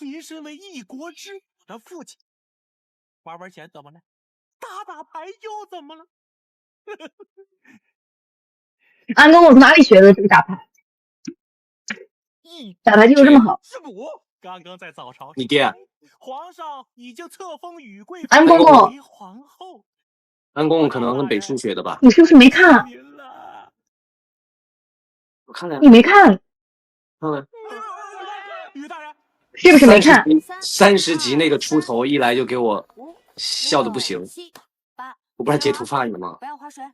Speaker 9: 您身为一国之主的父亲，玩钱怎么了？打牌又怎么了？
Speaker 3: 安公，我从哪里学的这个打牌？打牌技术这么好？
Speaker 9: 是补。刚刚在早朝，
Speaker 5: 你爹。
Speaker 9: 皇上已经册封宇贵
Speaker 3: 安公公
Speaker 9: 为皇后。
Speaker 5: 安公可能跟北叔学的吧？
Speaker 3: 你是不是没看？
Speaker 5: 我看了。
Speaker 3: 你没看？
Speaker 5: 看了。
Speaker 3: 是不是没看
Speaker 5: ？30集那个出头一来就给我笑的不行。我不是截图发你了吗？
Speaker 8: 不要划水。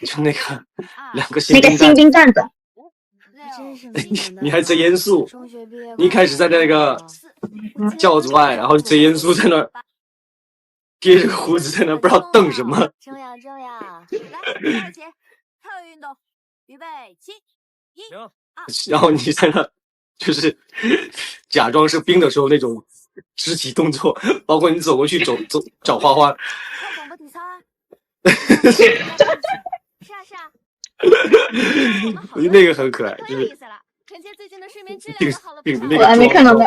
Speaker 5: 就那个2个
Speaker 3: 那个新兵蛋子。
Speaker 5: 你还贼严肃。你一开始在那个轿子外，然后贼严肃在那儿。贴着个胡子在那不知道瞪什么。
Speaker 8: 这样，来，第2节跳跃运动，预备起，1、2。
Speaker 5: 然后你在那就是假装是兵的时候那种肢体动作，包括你走过去找花花。
Speaker 8: 跳广播体操啊。是啊。
Speaker 5: 我觉得那个很可爱，就是
Speaker 8: 臣妾最近的睡眠质量好了不少。
Speaker 5: 我
Speaker 3: 还没看到呢。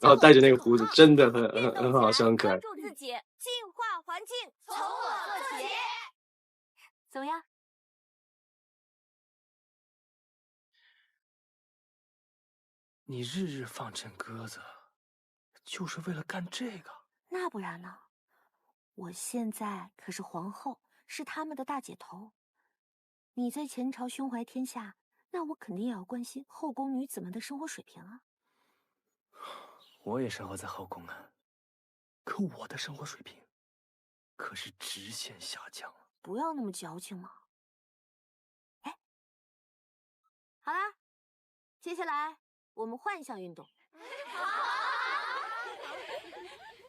Speaker 5: 然后带着那个胡子，真的很好笑，很可爱。
Speaker 8: 关注自己，净化环境，从我做起。怎么样？
Speaker 1: 你日日放朕鸽子，就是为了干这个？
Speaker 8: 那不然呢？我现在可是皇后，是他们的大姐头。你在前朝胸怀天下，那我肯定也要关心后宫女子们的生活水平啊。
Speaker 1: 我也生活在后宫啊，可我的生活水平可是直线下降了。
Speaker 8: 不要那么矫情嘛。哎，好啦，接下来我们换一项运动。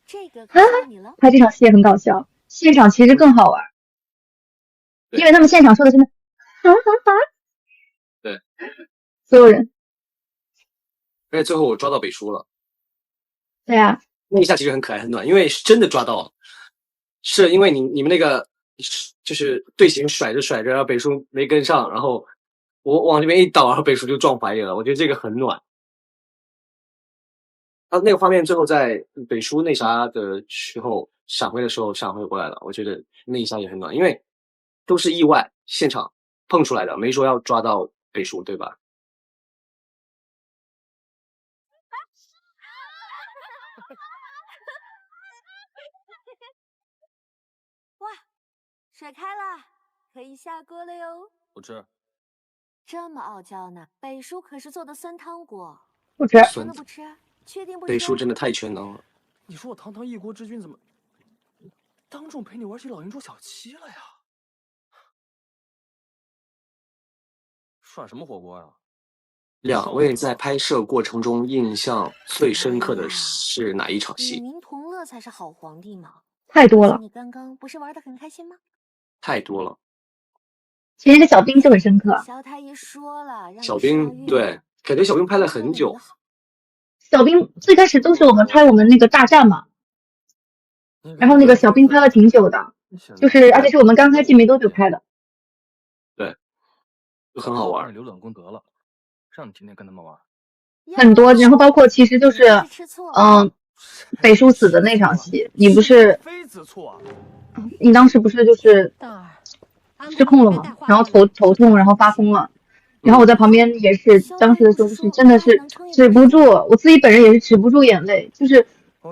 Speaker 8: 这个可到你了。
Speaker 3: 他这场戏也很搞笑，现场其实更好玩，因为他们现场说的真的，
Speaker 5: 对，
Speaker 3: 所有人。
Speaker 5: 而且最后我抓到北叔了。
Speaker 3: 对啊，
Speaker 5: 那一下其实很可爱很暖，因为是真的抓到了，是因为你们那个就是队形甩着，然后北叔没跟上，然后我往这边一倒，然后北叔就撞怀里了。我觉得这个很暖。那个画面最后在北叔那啥的时候闪回的时候闪回过来了，我觉得那一下也很暖，因为都是意外现场碰出来的，没说要抓到北叔，对吧？
Speaker 8: 哇，水开了，可以下锅了哟。
Speaker 1: 不吃。
Speaker 8: 这么傲娇呢？北叔可是做的酸汤锅。
Speaker 3: 不吃。
Speaker 8: 真的不吃？确定不吃？
Speaker 5: 北叔真的太全能了。
Speaker 1: 你说我堂堂一国之君，怎么当众陪你玩起老鹰捉小鸡了呀？涮什么火锅呀？
Speaker 5: 两位在拍摄过程中印象最深刻的是哪一场戏？
Speaker 8: 与民同乐才是好皇帝嘛。
Speaker 3: 太多了。
Speaker 8: 你刚刚不是玩得很开心吗？
Speaker 5: 太多了。
Speaker 3: 其实那个小兵就很深刻。
Speaker 8: 萧太医说了，让
Speaker 5: 小兵对，感觉小兵拍了很久。
Speaker 3: 小兵最开始都是我们拍我们那个大战嘛，然后那个小兵拍了挺久的，就是而且是我们刚开机没多久拍的。
Speaker 5: 对，就很好玩。
Speaker 1: 留冷宫得了，让你天天跟他们玩。
Speaker 3: 很多，然后包括其实就是北叔死的那场戏，你不是你当时不是就是失控了吗？然后头痛，然后发疯了。然后我在旁边也是，当时的时候是真的是止不住，我自己本人也是止不住眼泪，就是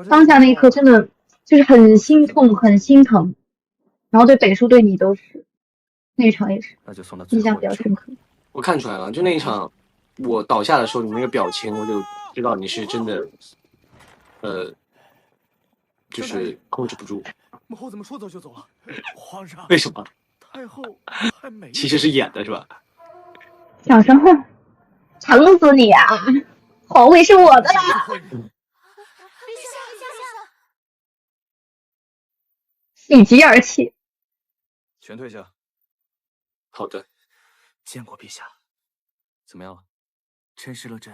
Speaker 3: 当下那一刻真的就是很心痛很心疼，然后对北叔对你都是，那一场也是印象比较深刻。
Speaker 5: 我看出来了，就那一场我倒下的时候你那个表情，我就知道你是真的就是控制不住。
Speaker 9: 母后怎么说走就走了？皇上，
Speaker 5: 为什么？
Speaker 9: 太后还没
Speaker 5: 其实是演的是吧？
Speaker 3: 小时候疼死你啊！皇位是我的啦！喜极而泣。
Speaker 1: 全退下。
Speaker 5: 好的。
Speaker 7: 见过陛下。
Speaker 1: 怎么样了？
Speaker 7: 辰失了朕，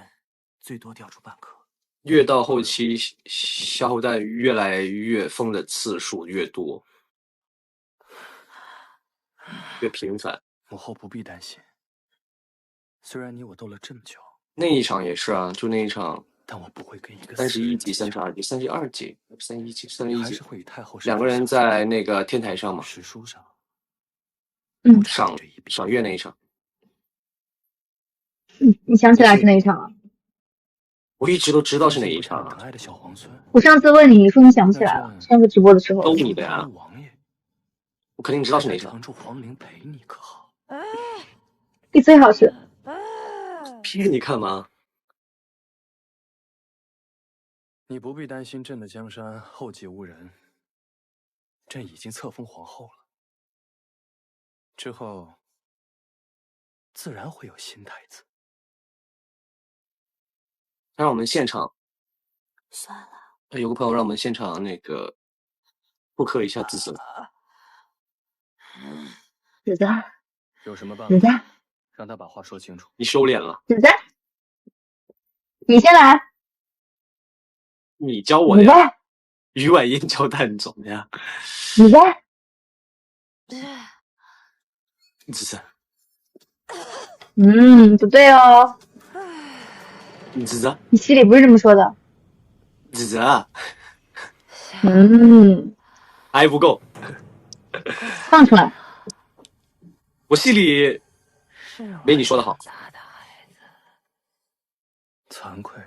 Speaker 7: 最多掉出半颗。
Speaker 5: 越到后期，小虎蛋越来越疯的次数越多，越频繁。
Speaker 1: 母后不必担心。虽然你我斗了这么久，
Speaker 5: 那一场也是啊，就那一场，
Speaker 1: 但我不会跟一个
Speaker 5: 31集、32集、32集、31集、31集，
Speaker 1: 会与太后
Speaker 5: 两个人在那个天台上嘛，
Speaker 1: 史书上，
Speaker 5: 赏月那一场。
Speaker 3: 你想起来是哪一场了？
Speaker 5: 我一直都知道是哪一场啊。
Speaker 3: 我上次问你，你说你想不起来了。上次直播的时候。
Speaker 5: 都你的呀。我肯定知道是哪一场。
Speaker 3: 你最好是。
Speaker 5: 骗你看嘛。
Speaker 1: 你不必担心朕的江山后继无人，朕已经册封皇后了。之后自然会有新太子。
Speaker 5: 让我们现场，
Speaker 8: 算了。
Speaker 5: 有个朋友让我们现场那个复刻一下子子。
Speaker 3: 子子，
Speaker 1: 有什么办法？
Speaker 3: 子子，
Speaker 1: 让他把话说清楚。
Speaker 5: 你收敛了。
Speaker 3: 子子，你先来。
Speaker 5: 你教我的呀。于婉英教蛋总的呀。
Speaker 3: 子子。
Speaker 5: 子子。
Speaker 3: 不对哦。
Speaker 5: 子子，
Speaker 3: 你戏里不是这么说的。
Speaker 5: 子子，还不够，
Speaker 3: 放出来。
Speaker 5: 我戏里没你说的好。
Speaker 1: 惭愧，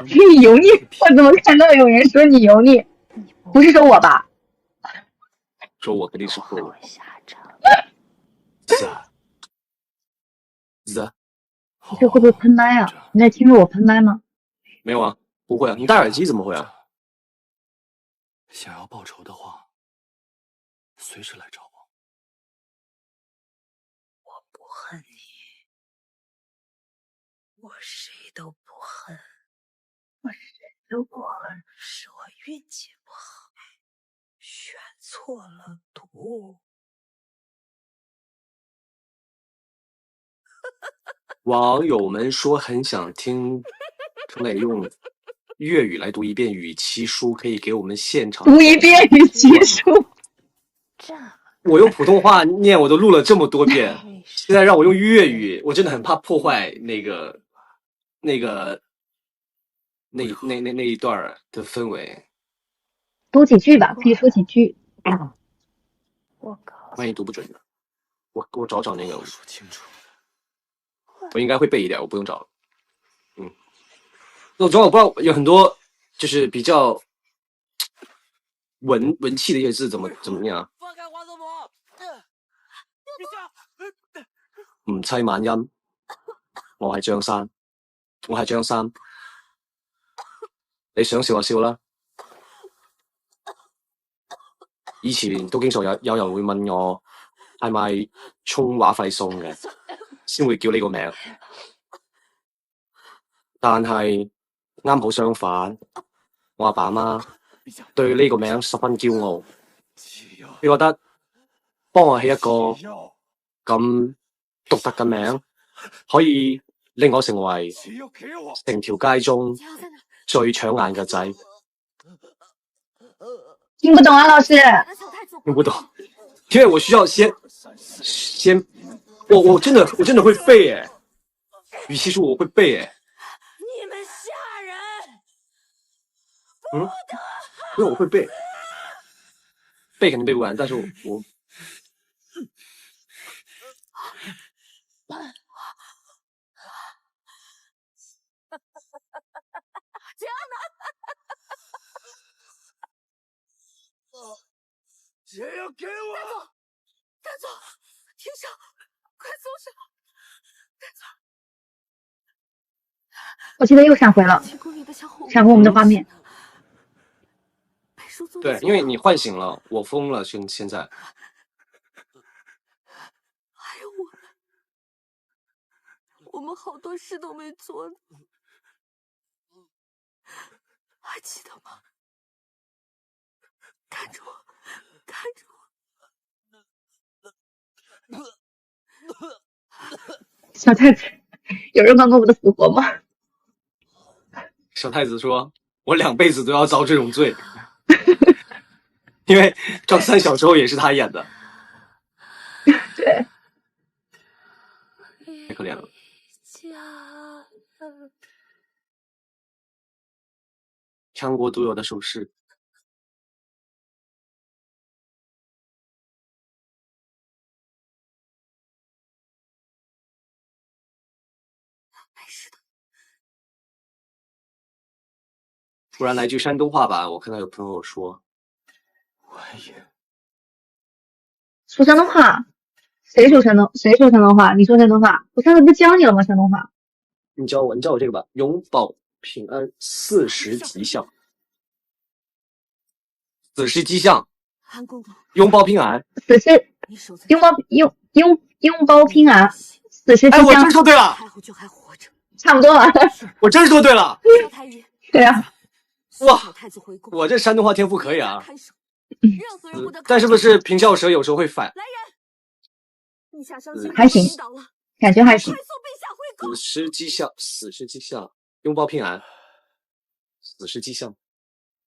Speaker 3: 你油腻，我怎么看到有人说你油腻？不是说我吧？
Speaker 5: 说我肯定是错了。子子，子子。
Speaker 3: 你这会不会喷麦啊？你在听着我喷麦吗？
Speaker 5: 没有啊，不会啊。你戴耳机怎么会啊？
Speaker 1: 想要报仇的话，随时来找我。
Speaker 2: 我不恨你，我谁都不恨，我谁都不恨，是我运气不好，选错了图。
Speaker 5: 网友们说很想听程磊用粤语来读一遍语气书，可以给我们现场
Speaker 3: 读一遍语气书。
Speaker 5: 我用普通话念我都录了这么多遍，现在让我用粤语，我真的很怕破坏那个那一段的氛围。
Speaker 3: 读几句吧，可以说几句。
Speaker 2: 我靠！
Speaker 5: 万一读不准呢？我找那个，我应该会背一点，我不用找了。我不知道有很多就是比较文气的一些字怎么念？
Speaker 9: 放开华泽伯！
Speaker 5: 唔妻晚音，我係張生，你想笑就笑啦。以前都經常有人會問我係咪充話費送嘅，先會叫呢個名。但係啱好相反，我阿爸阿媽對呢個名十分驕傲，佢覺得幫我起一個咁獨特嘅名，可以令我成為成條街中最搶眼嘅仔。
Speaker 3: 听不懂啊，老师。
Speaker 5: 听不懂，因为我需要先，我真的会背哎，语气书我会背哎。
Speaker 4: 你们下人，
Speaker 5: 因为我会背，背肯定背不完，但是我
Speaker 4: 这样的。
Speaker 9: 解药给我！
Speaker 4: 大总，停手！快松手！大总，
Speaker 3: 我记得又闪回了，闪回我们的画面。
Speaker 5: 对，因为你唤醒了我，疯了，现在。
Speaker 4: 还有我们好多事都没做呢，还记得吗？看着我，看着我。
Speaker 3: 小太子，有人管过我的死活吗？
Speaker 5: 小太子说：“我2辈子都要遭这种罪，因为张三小时候也是他演的。”
Speaker 3: 对，
Speaker 5: 太可怜了。强国独有的手势。不然来句山东话吧，我看到有朋友说。
Speaker 3: 说山东话？谁说山东话？你说山东话？我上次不是教你了吗？山东话。
Speaker 5: 你教我这个吧。永保平安，40吉祥。40吉祥。拥抱平安。拥抱平安。40吉祥。哎，我真说对了。
Speaker 3: 差不多了。
Speaker 5: 我真说对了。
Speaker 3: 对啊。
Speaker 5: 哇，我这山东话天赋可以啊！但是不是平翘舌有时候会反？
Speaker 3: 还行，感觉还行。
Speaker 5: 40吉祥，拥抱平安。40吉祥，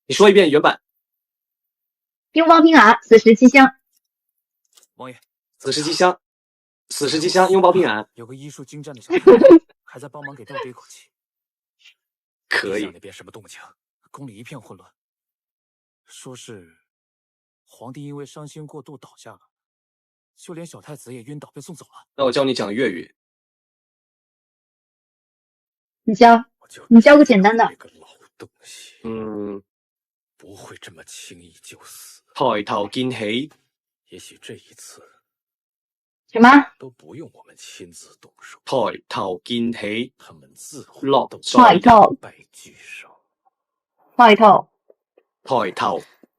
Speaker 5: 你说一遍原版。
Speaker 3: 拥抱平安，40吉祥。
Speaker 7: 王爷
Speaker 5: ，40吉祥，拥抱平安。
Speaker 7: 有个医术精湛的小孩还在帮忙给豆这口气。
Speaker 5: 可以。
Speaker 7: 那边什么动静？宫里一片混乱，说是皇帝因为伤心过度倒下了，就连小太子也晕倒被送走了。
Speaker 5: 那我教你讲粤语。
Speaker 3: 你教个简单的。
Speaker 7: 不会这么轻易就死。
Speaker 5: 抬头見喜。
Speaker 7: 也許這一次
Speaker 3: 什麼
Speaker 7: 都不用我們親自動手。
Speaker 5: 抬頭見喜。
Speaker 7: 他們自會
Speaker 5: 落
Speaker 3: 在
Speaker 7: 敗俱傷。
Speaker 3: 抬頭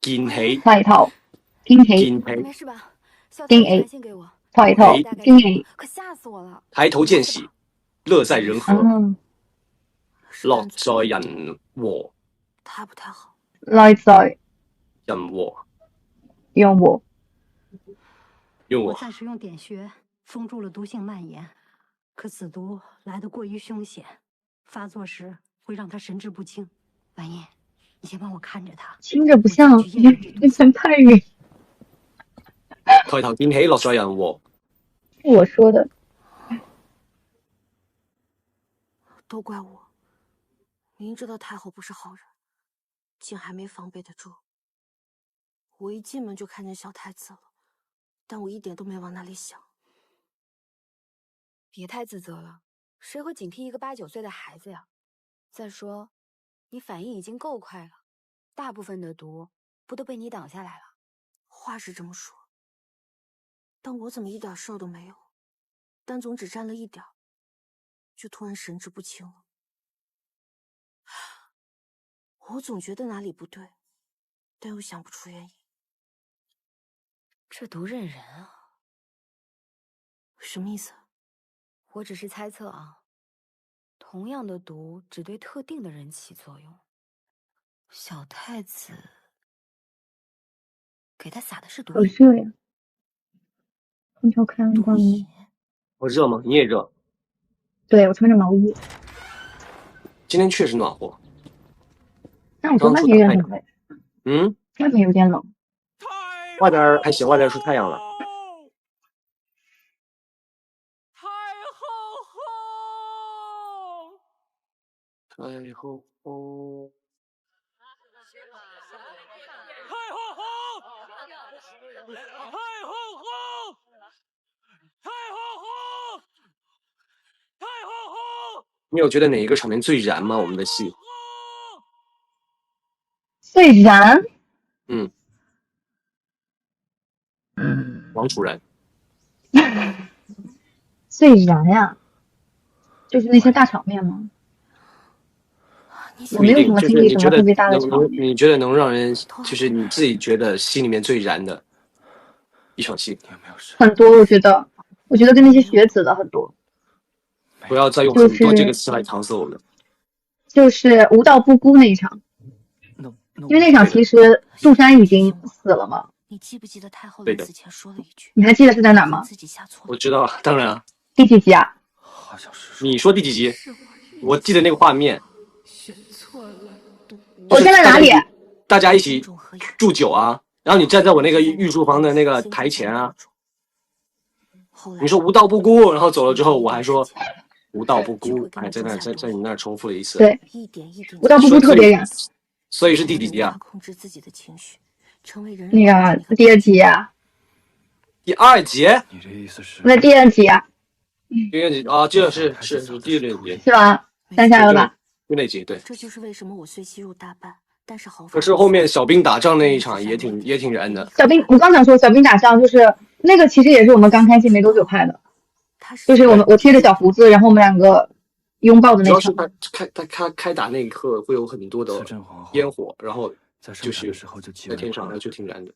Speaker 5: 見喜。
Speaker 3: 抬頭見喜。
Speaker 4: 没事吧？
Speaker 3: 見喜。
Speaker 4: 先给我。
Speaker 3: 抬頭見喜。
Speaker 4: 可嚇死我了！
Speaker 5: 抬頭見喜，樂在人和。樂在人和。
Speaker 4: 他不太好。
Speaker 3: 樂在
Speaker 5: 人和。
Speaker 3: 用我。
Speaker 10: 我暂时用点穴封住了毒性蔓延，可此毒来得过于凶险，发作时会让他神志不清。婉音，你先帮我看着他。
Speaker 3: 听着不像，离层太远。
Speaker 5: 抬頭見喜，樂在人和。
Speaker 3: 我說的。
Speaker 4: 都怪我，
Speaker 8: 明知道太后不是好人，竟还没防备得住。我一进门就看见小太子了，但我一点都没往那里想。
Speaker 11: 别太自责了，谁会警惕一个8、9岁的孩子呀？再说，你反应已经够快了，大部分的毒不都被你挡下来了？
Speaker 8: 话是这么说，但我怎么一点事儿都没有？丹总只沾了一点，就突然神志不清了。我总觉得哪里不对，但又想不出原因。
Speaker 11: 这毒认人啊！
Speaker 8: 什么意思？
Speaker 11: 我只是猜测啊。同样的毒只对特定的人起作用。小太子给他撒的是毒
Speaker 3: 好热呀！空调开了关吗？
Speaker 5: 我热吗？你也热？
Speaker 3: 对，我穿着毛衣。
Speaker 5: 今天确实暖和。
Speaker 3: 但我觉得外面有点冷。
Speaker 5: 嗯，
Speaker 3: 外面有点冷。
Speaker 5: 外边还行，外边出太阳了。太后后，
Speaker 9: 太后后，太后后，太后后，太后后。
Speaker 5: 你有觉得哪一个场面最燃吗？我们的戏
Speaker 3: 最燃？
Speaker 5: 王楚然。
Speaker 3: 最燃呀，就是那些大场面吗？我没有什么经历什么特别大的场面。
Speaker 5: 你觉得能让人，就是你自己觉得心里面最燃的一场戏？
Speaker 3: 很多，我觉得跟那些学子的很多。
Speaker 5: 不要再用很多这个词来搪塞我们。
Speaker 3: 就是无道不孤那一场，因为那场其实杜珊已经死了嘛。
Speaker 8: 你记不记得太后临死前说了一句？
Speaker 3: 你还记得是在哪吗？
Speaker 5: 我知道，当然啊。
Speaker 3: 第几集啊？
Speaker 5: 你说第几集？我记得那个画面。
Speaker 3: 我站在哪里？
Speaker 5: 大家一起祝酒啊，然后你站在我那个御书房的那个台前啊。你说无道不孤，然后走了之后，我还说无道不孤，还在你那儿重复了一次。
Speaker 3: 对，无道不孤特别燃。
Speaker 5: 所以是第几集啊？
Speaker 8: 控制自己的情绪，成为人
Speaker 3: 那个第2集啊。
Speaker 5: 第2集？
Speaker 1: 你这意思是？
Speaker 3: 那第2集啊。
Speaker 5: 第2集啊，这是第6集。
Speaker 3: 是吧？3下了吧？
Speaker 5: 就那集，对。
Speaker 8: 这就是为什么我虽吸入大半，但是毫发。
Speaker 5: 可是后面小兵打仗那一场也挺燃的。
Speaker 3: 小兵，我刚想说小兵打仗就是那个，其实也是我们刚开戏没多久拍的，就是我贴着小胡子，然后我们2个拥抱的那场。
Speaker 5: 主要是他开打那一刻会有很多的烟火，然后就是在天上，然后就挺燃的。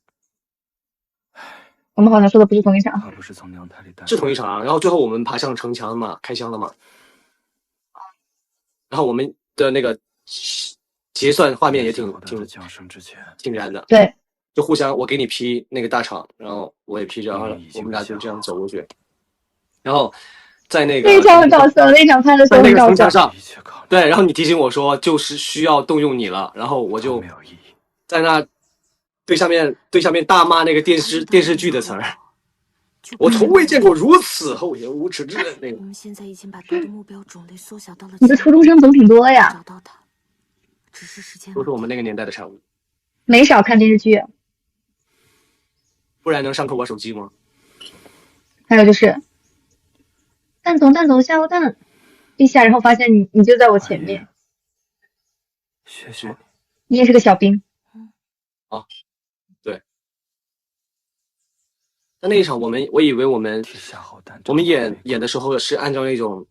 Speaker 3: 我们好像说的不是同一场。
Speaker 1: 他不是从娘胎里带。
Speaker 5: 是同一场啊，然后最后我们爬上城墙嘛，开箱了嘛。然后我们的那个结算画面也挺燃的。
Speaker 3: 对，
Speaker 5: 就互相我给你批那个大场，然后我也批着，然后我们俩就这样走过去。然后在那个
Speaker 3: 那场很搞笑，那场拍的时候很搞笑。
Speaker 5: 上，对，然后你提醒我说就是需要动用你了，然后我就在那对下面大骂那个电视剧的词儿。我从未见过如此厚颜无耻之人。那个，
Speaker 8: 我们现在已经把毒的目标种类缩小到了。
Speaker 3: 你的初中生总挺多呀。
Speaker 8: 找到他，只是时间。
Speaker 5: 都是我们那个年代的产物。
Speaker 3: 没少看电视剧。
Speaker 5: 不然能上课玩手机吗？
Speaker 3: 还有就是，蛋总下个蛋，一下，然后发现你就在我前面。
Speaker 1: 谢谢你。
Speaker 3: 你也是个小兵。
Speaker 5: 啊，对。但那一场我以为我们演的时候是按照那种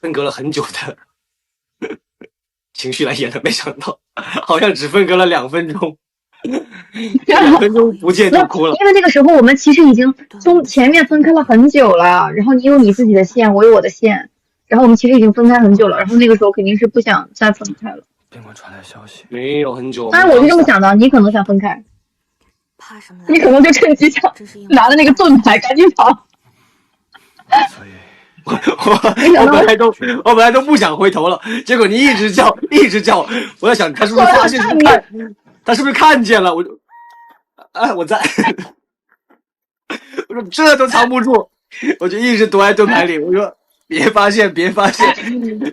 Speaker 5: 分隔了很久的情绪来演的，没想到好像只分隔了2分钟，2分钟不见就哭了。
Speaker 3: 因为那个时候我们其实已经从前面分开了很久了，然后你有你自己的线，我有我的线，然后我们其实已经分开很久了，然后那个时候肯定是不想再分开了。
Speaker 1: 宾馆传来消息，
Speaker 5: 没有很久。
Speaker 3: 当然我是这么想的，你可能想分开。
Speaker 8: 怕什么？
Speaker 3: 你可能就趁机想拿着那个盾牌赶紧跑。
Speaker 1: 所以，
Speaker 5: 我本来都不想回头了，结果你一直叫，我在想他是不是发现他是不是看见了？我就，我在，我说这都藏不住，我就一直躲在盾牌里。我说别发现，别发现！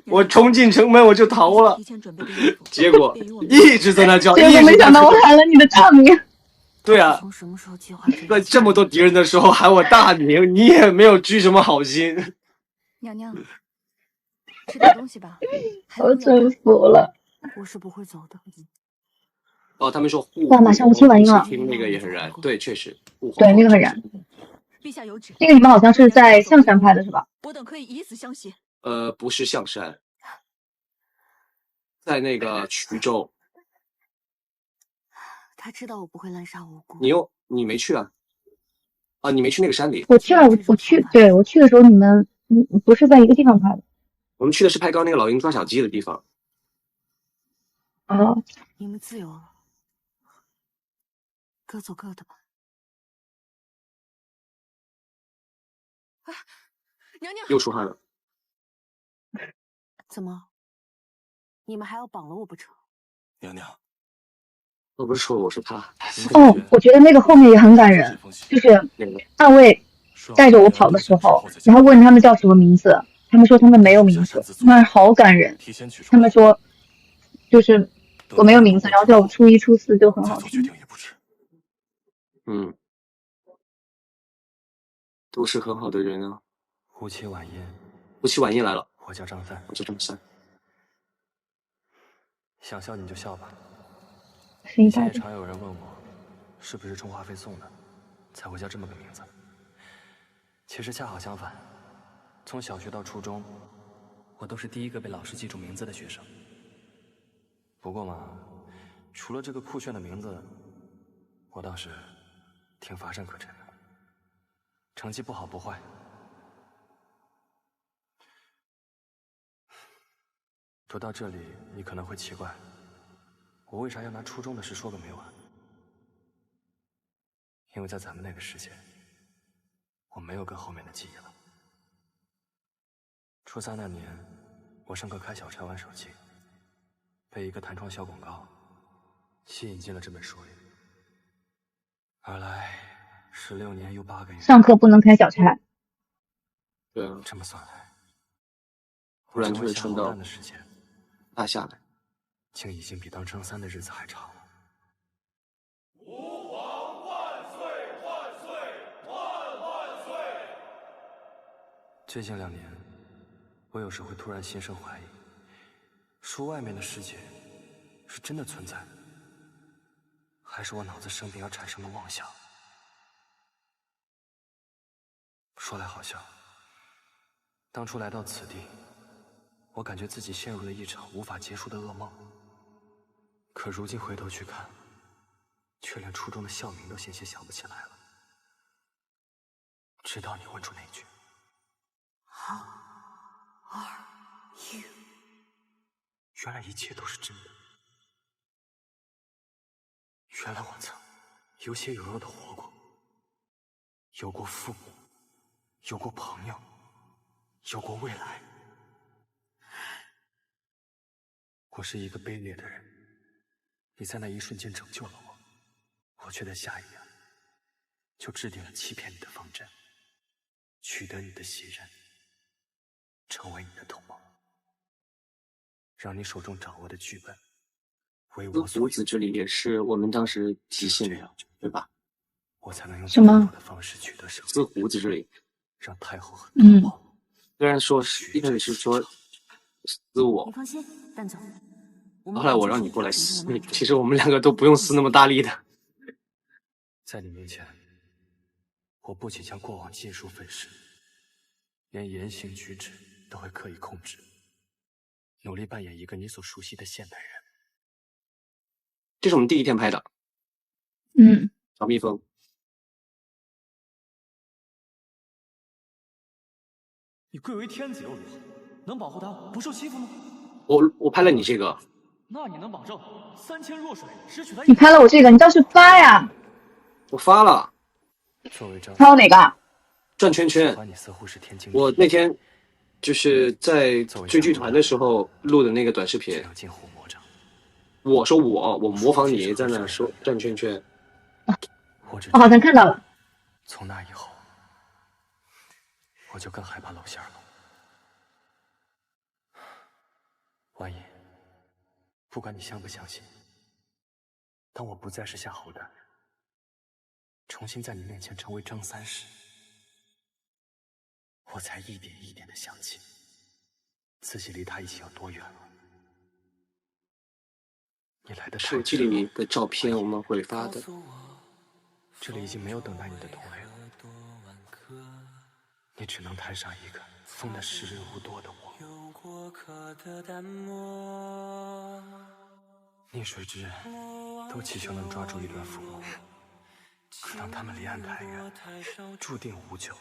Speaker 5: 我冲进城门我就逃了，结果一直在那叫，
Speaker 3: 结果没想到我喊了你的大名。
Speaker 5: 对啊，
Speaker 8: 从什么时候计划
Speaker 5: 在这么多敌人的时候喊我大名，你也没有居什么好心。
Speaker 11: 娘娘，吃点东西吧。
Speaker 3: 我真服了。
Speaker 8: 我是不会走的。
Speaker 5: 哦，他们说
Speaker 3: 哇，马上7晚音了。
Speaker 5: 听那个也很燃，对，确实。
Speaker 3: 对，那个很燃。
Speaker 4: 陛下有旨。
Speaker 3: 那个你们好像是在象山拍的是吧？
Speaker 4: 我等可以以死相携。
Speaker 5: 不是象山，在那个衢州。
Speaker 8: 他知道我不会滥杀无辜。
Speaker 5: 你没去啊？啊，你没去那个山里？
Speaker 3: 我去了，对，我去的时候你们不是在一个地方拍的。
Speaker 5: 我们去的是拍刚那个老鹰抓小鸡的地方。
Speaker 3: 哦。
Speaker 8: 你们自由了，各走各的吧。
Speaker 4: 啊，娘娘
Speaker 5: 又出汗了。
Speaker 8: 怎么？你们还要绑了我不成？
Speaker 1: 娘娘，
Speaker 5: 我不是说我是他。
Speaker 3: 哦，我觉得那个后面也很感人，就是暗卫带着我跑的时候，然后问他们叫什么名字，他们说他们没有名字，那好感人。他们说就是我没有名字，然后叫我初1、初4就很好听。
Speaker 5: 嗯，都是很好的人啊。
Speaker 1: 胡妻晚宴，
Speaker 5: 胡妻晚宴来了。
Speaker 1: 我叫张三，
Speaker 5: 我叫张三。
Speaker 1: 想笑你就笑吧。
Speaker 3: 现
Speaker 1: 在常有人问我，是不是充话费送的，才会叫这么个名字。其实恰好相反，从小学到初中，我都是第一个被老师记住名字的学生。不过嘛，除了这个酷炫的名字，我倒是挺乏善可陈的。成绩不好不坏。读到这里，你可能会奇怪，我为啥要拿初中的事说个没完？因为在咱们那个世界，我没有更后面的记忆了。初3那年，我上课开小差玩手机，被一个弹窗小广告吸引进了这本书里。而来16年又8个月，
Speaker 3: 上课不能开小差。
Speaker 5: 对啊，
Speaker 1: 这么算来，
Speaker 5: 突然就会撑到
Speaker 1: 的时间
Speaker 5: 大下来，
Speaker 1: 竟已经比当张三的日子还长了。
Speaker 12: 吾皇万岁万岁万万岁！
Speaker 1: 最近2年，我有时会突然心生怀疑，书外面的世界是真的存在，还是我脑子生病而产生的妄想？说来好笑，当初来到此地，我感觉自己陷入了一场无法结束的噩梦。可如今回头去看，却连初中的校名都险些想不起来了。直到你问出那句 How are you？ 原来一切都是真的。原来我曾有血有肉的活过，有过父母，有过朋友，有过未来。我是一个卑劣的人，你在那一瞬间拯救了我，我却在下一秒就制定了欺骗你的方针，取得你的信任，成为你的同盟，让你手中掌握的剧本为我所
Speaker 5: 无子之礼也是我们当时即兴的，对吧？
Speaker 1: 我才能用
Speaker 3: 什么
Speaker 1: 的方式取得胜利。
Speaker 5: 撕胡子之礼，
Speaker 1: 让太后和
Speaker 5: 虽然说是一开始是说撕我，
Speaker 8: 你放心，蛋总。
Speaker 5: 后来我让你过来撕，其实我们2个都不用撕那么大力的。
Speaker 1: 在你面前，我不仅将过往尽数粉饰，连言行举止都会刻意控制，努力扮演一个你所熟悉的现代人。
Speaker 5: 这是我们第1天拍的。小蜜蜂。
Speaker 9: 你贵为天子又如何？能保护他不受欺负吗？
Speaker 5: 我拍了你这个。
Speaker 9: 那你能保证3000弱水只取他？
Speaker 3: 你拍了我这个，你倒是发呀！
Speaker 5: 我发了。
Speaker 3: 发了哪个？
Speaker 5: 转圈圈。我那天就是在追剧团的时候录的那个短视频。我说我模仿你在那说转圈圈。
Speaker 3: 我好像看到了。
Speaker 1: 从那以后，我就更害怕露馅了。万一，不管你相不相信，当我不再是夏侯的，重新在你面前成为张三时，我才一点一点的想起自己离他已经有多远了。你来的太
Speaker 5: 手机里的照片我们会发的。
Speaker 1: 这里已经没有等待你的同类了，你只能摊上一个疯得时日无多的我。溺水之人都祈求能抓住一段浮木，可当他们离岸太远，注定无救，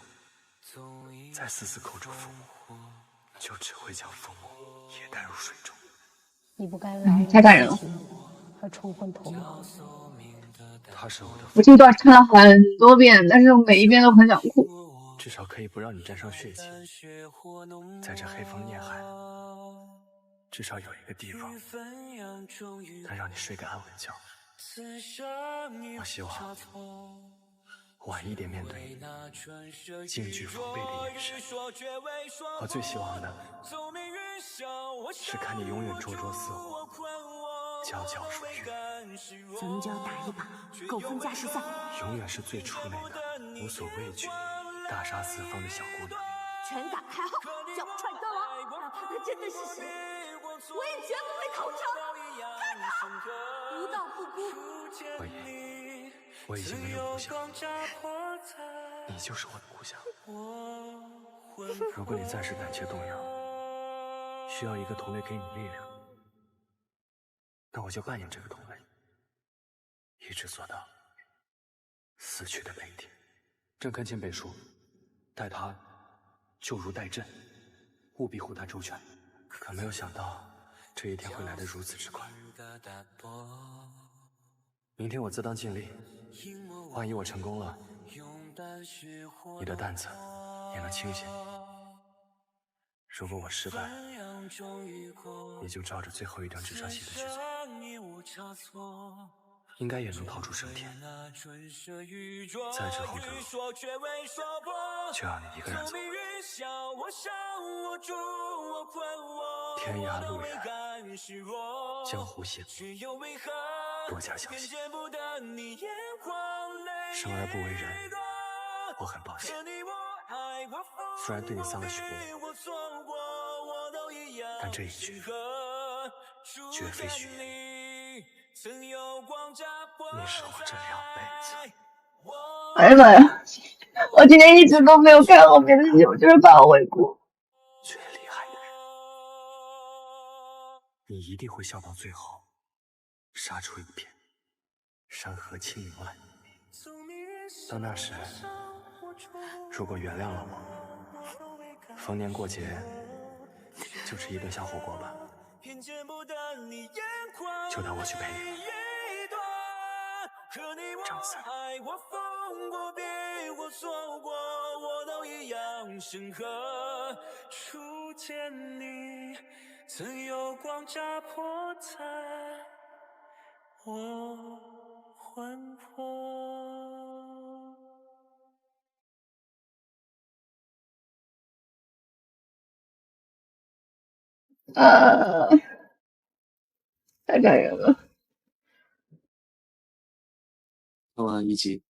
Speaker 1: 再死死扣住浮木，就只会将浮木也带入水中。
Speaker 10: 你不该来
Speaker 3: 太感人了。
Speaker 10: 还冲昏头脑。
Speaker 1: 他是我的，
Speaker 3: 我这段看了很多遍，但是每一遍都很想哭。
Speaker 1: 至少可以不让你沾上血气，在这黑风夜海，至少有一个地方能让你睡个安稳觉。我希望晚一点面对你，惊惧防备的眼神。我最希望的是看你永远灼灼似火，皎皎如月。
Speaker 8: 咱们就要打一把狗分架势赛，
Speaker 1: 永远是最出类的、无所畏惧、大杀四方的小姑娘。
Speaker 4: 拳打开后，脚踹断了，哪怕他真的是神，我也绝不会投降。看他，无道不孤。
Speaker 1: 我已经没有故乡，你就是我的故乡。如果你暂时胆怯动摇，需要一个同类给你力量，那我就扮演这个同类，一直做到死去的那一天。朕恳请北叔待他就如待朕，务必护他周全。可没有想到这一天会来得如此之快。明天我自当尽力，万一我成功了，你的担子也能轻些。如果我失败，你就照着最后一张纸上写的去做，应该也能逃出升天。再之后的路，就要你一个人走。天涯路远，江湖险阻，多加小心。生而不为人，我很抱歉。虽然对你丧了许多，但这一句绝非许言。你是我这2辈子。
Speaker 3: 哎呀妈呀！我今天一直都没有看后面的戏，我就是怕我会哭。
Speaker 1: 最厉害的人，你一定会笑到最后，杀出一片山河清明来。到那时，如果原谅了我，逢年过节就吃一顿小火锅吧，就当我去陪你了。张三。初见你，曾有光乍破在我魂魄。
Speaker 3: 太感人了。
Speaker 5: 看完1集。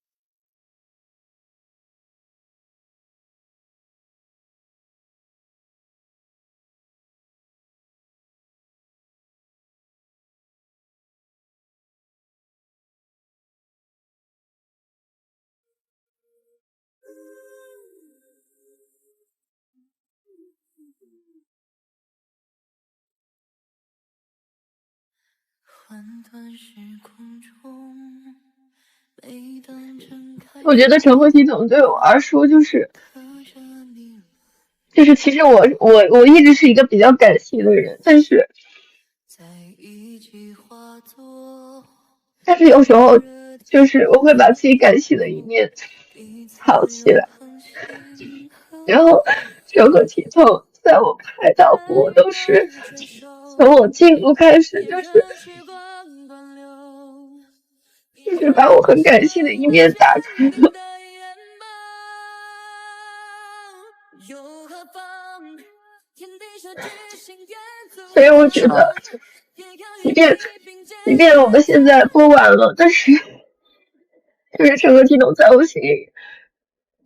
Speaker 3: 我觉得《城府系统》对我而说就是其实我一直是一个比较感性的人，但是有时候就是我会把自己感性的一面藏起来，然后整个体痛在我拍到过都是从我进入开始就是把我很感性的一面打开了。所以我觉得，即便我们现在播完了，但是就是整个这种在我心里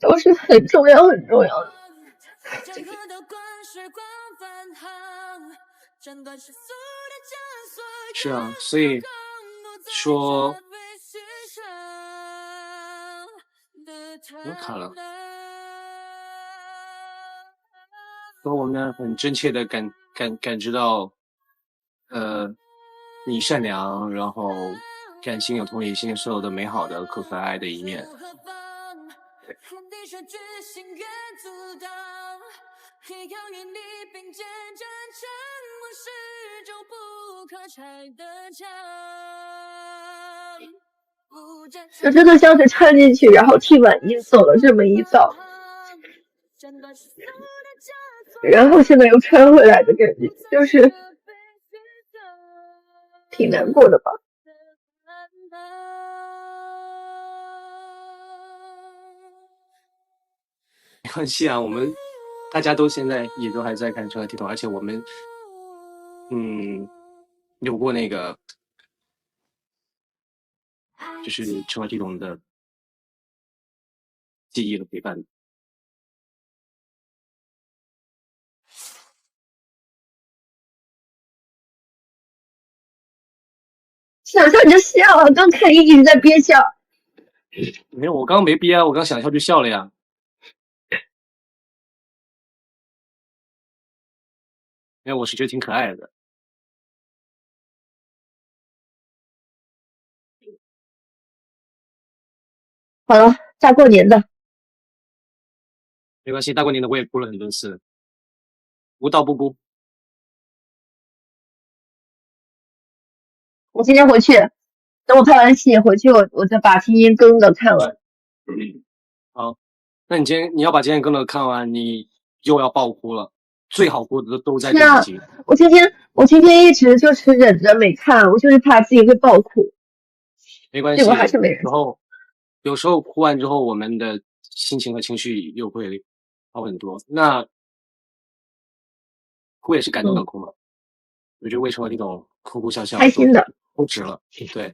Speaker 3: 都是很重要很重要的。
Speaker 5: 是啊，所以说我卡了，说我们很真切的感知到，你善良，然后感性有同理心，所有的美好的可爱的一面。
Speaker 3: 就真的像是掺进去，然后替婉音走了这么一遭，然后现在又掺回来的感觉，就是挺难过的吧。
Speaker 5: 没关系啊，我们大家都现在也都还在看《成何体统》，而且我们有过那个就是《成何体统》的记忆和陪伴。
Speaker 3: 想笑你就笑啊！刚看你一直在憋笑。
Speaker 5: 没有，我刚刚没憋啊，我刚想笑就笑了呀。因为我是觉得挺可爱的。
Speaker 3: 好了，大过年的。
Speaker 5: 没关系，大过年的我也哭了很多次。无道不哭。
Speaker 3: 我今天回去，等我拍完戏回去，我再把今天更的看完。
Speaker 5: 好，那你今天你要把今天更的看完，你又要爆哭了。最好哭的都在这一集。
Speaker 3: 我今天一直就是忍着没看，我就是怕自己会爆哭。
Speaker 5: 没关系，
Speaker 3: 结果还是没人。
Speaker 5: 有时候哭完之后，我们的心情和情绪又会好很多。那哭也是感动的哭嘛。我觉得为什么那种哭哭笑笑
Speaker 3: 开心的
Speaker 5: 都值了。对。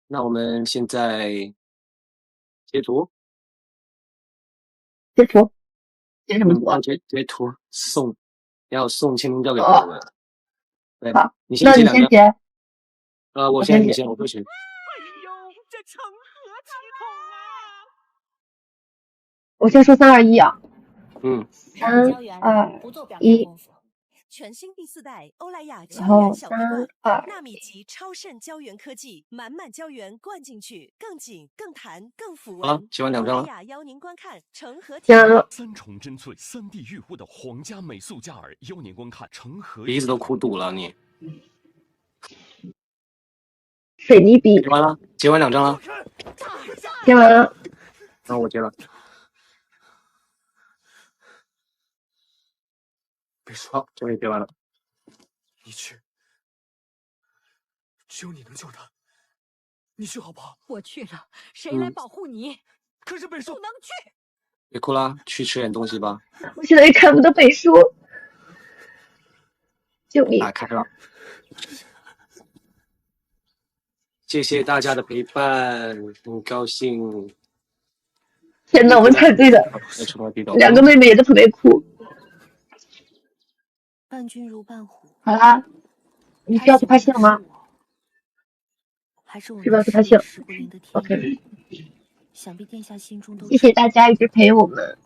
Speaker 5: 那我们现在截图。
Speaker 3: 截什么图啊？
Speaker 5: 截图要送签名照给朋友们。对，
Speaker 3: 好，
Speaker 5: 你先截两张。我先，你先，我都行。
Speaker 9: 哎呦，这成何体统啊！
Speaker 3: 我先说3、2、1啊。
Speaker 11: 3、
Speaker 3: 2、1。
Speaker 4: 全新第4代欧莱雅
Speaker 3: 然后
Speaker 4: 小罐
Speaker 3: 3、2。
Speaker 4: 纳米级超渗胶原科技，满胶原灌进去，更紧、更弹、更抚纹。
Speaker 5: 好了，截完2张了。
Speaker 4: 欧莱雅邀您观看成何体统。
Speaker 6: 3重真粹3D 愈护的皇家美素佳尔，邀您观看成何。
Speaker 5: 鼻子都哭堵了你。
Speaker 3: 水泥鼻。
Speaker 5: 截完了，截完2张了。
Speaker 3: 截完了。
Speaker 5: 然后我截了。
Speaker 1: 别说，
Speaker 5: 好，这个也截完了。
Speaker 1: 你去，只有你能救他。你去好不好？
Speaker 10: 我去了，谁来保护你？
Speaker 1: 可是北叔
Speaker 10: 不能去。
Speaker 5: 别哭啦，去吃点东西吧。
Speaker 3: 我现在也看不到北叔。救命！
Speaker 5: 打开了。谢谢大家的陪伴，很高兴。
Speaker 3: 天哪，我们太对了。2个妹妹也都特别哭。
Speaker 8: 伴君如伴虎。
Speaker 3: 好啦，你需要去拍戏了吗？是不是要去拍戏了 ？OK。
Speaker 8: 想必殿下心中都。
Speaker 3: 谢谢大家一直陪我们。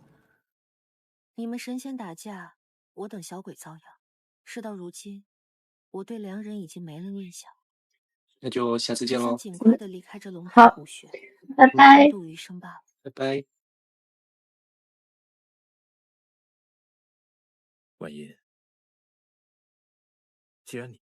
Speaker 8: 你们神仙打架，我等小鬼遭殃。事到如今，我对良人已经没了念想。
Speaker 5: 那就下次见喽。
Speaker 8: 尽快的离开这龙潭
Speaker 3: 好，
Speaker 8: 虎穴，
Speaker 3: 拜拜。
Speaker 8: 度余生罢了。
Speaker 5: 拜拜。
Speaker 7: 婉音，既然你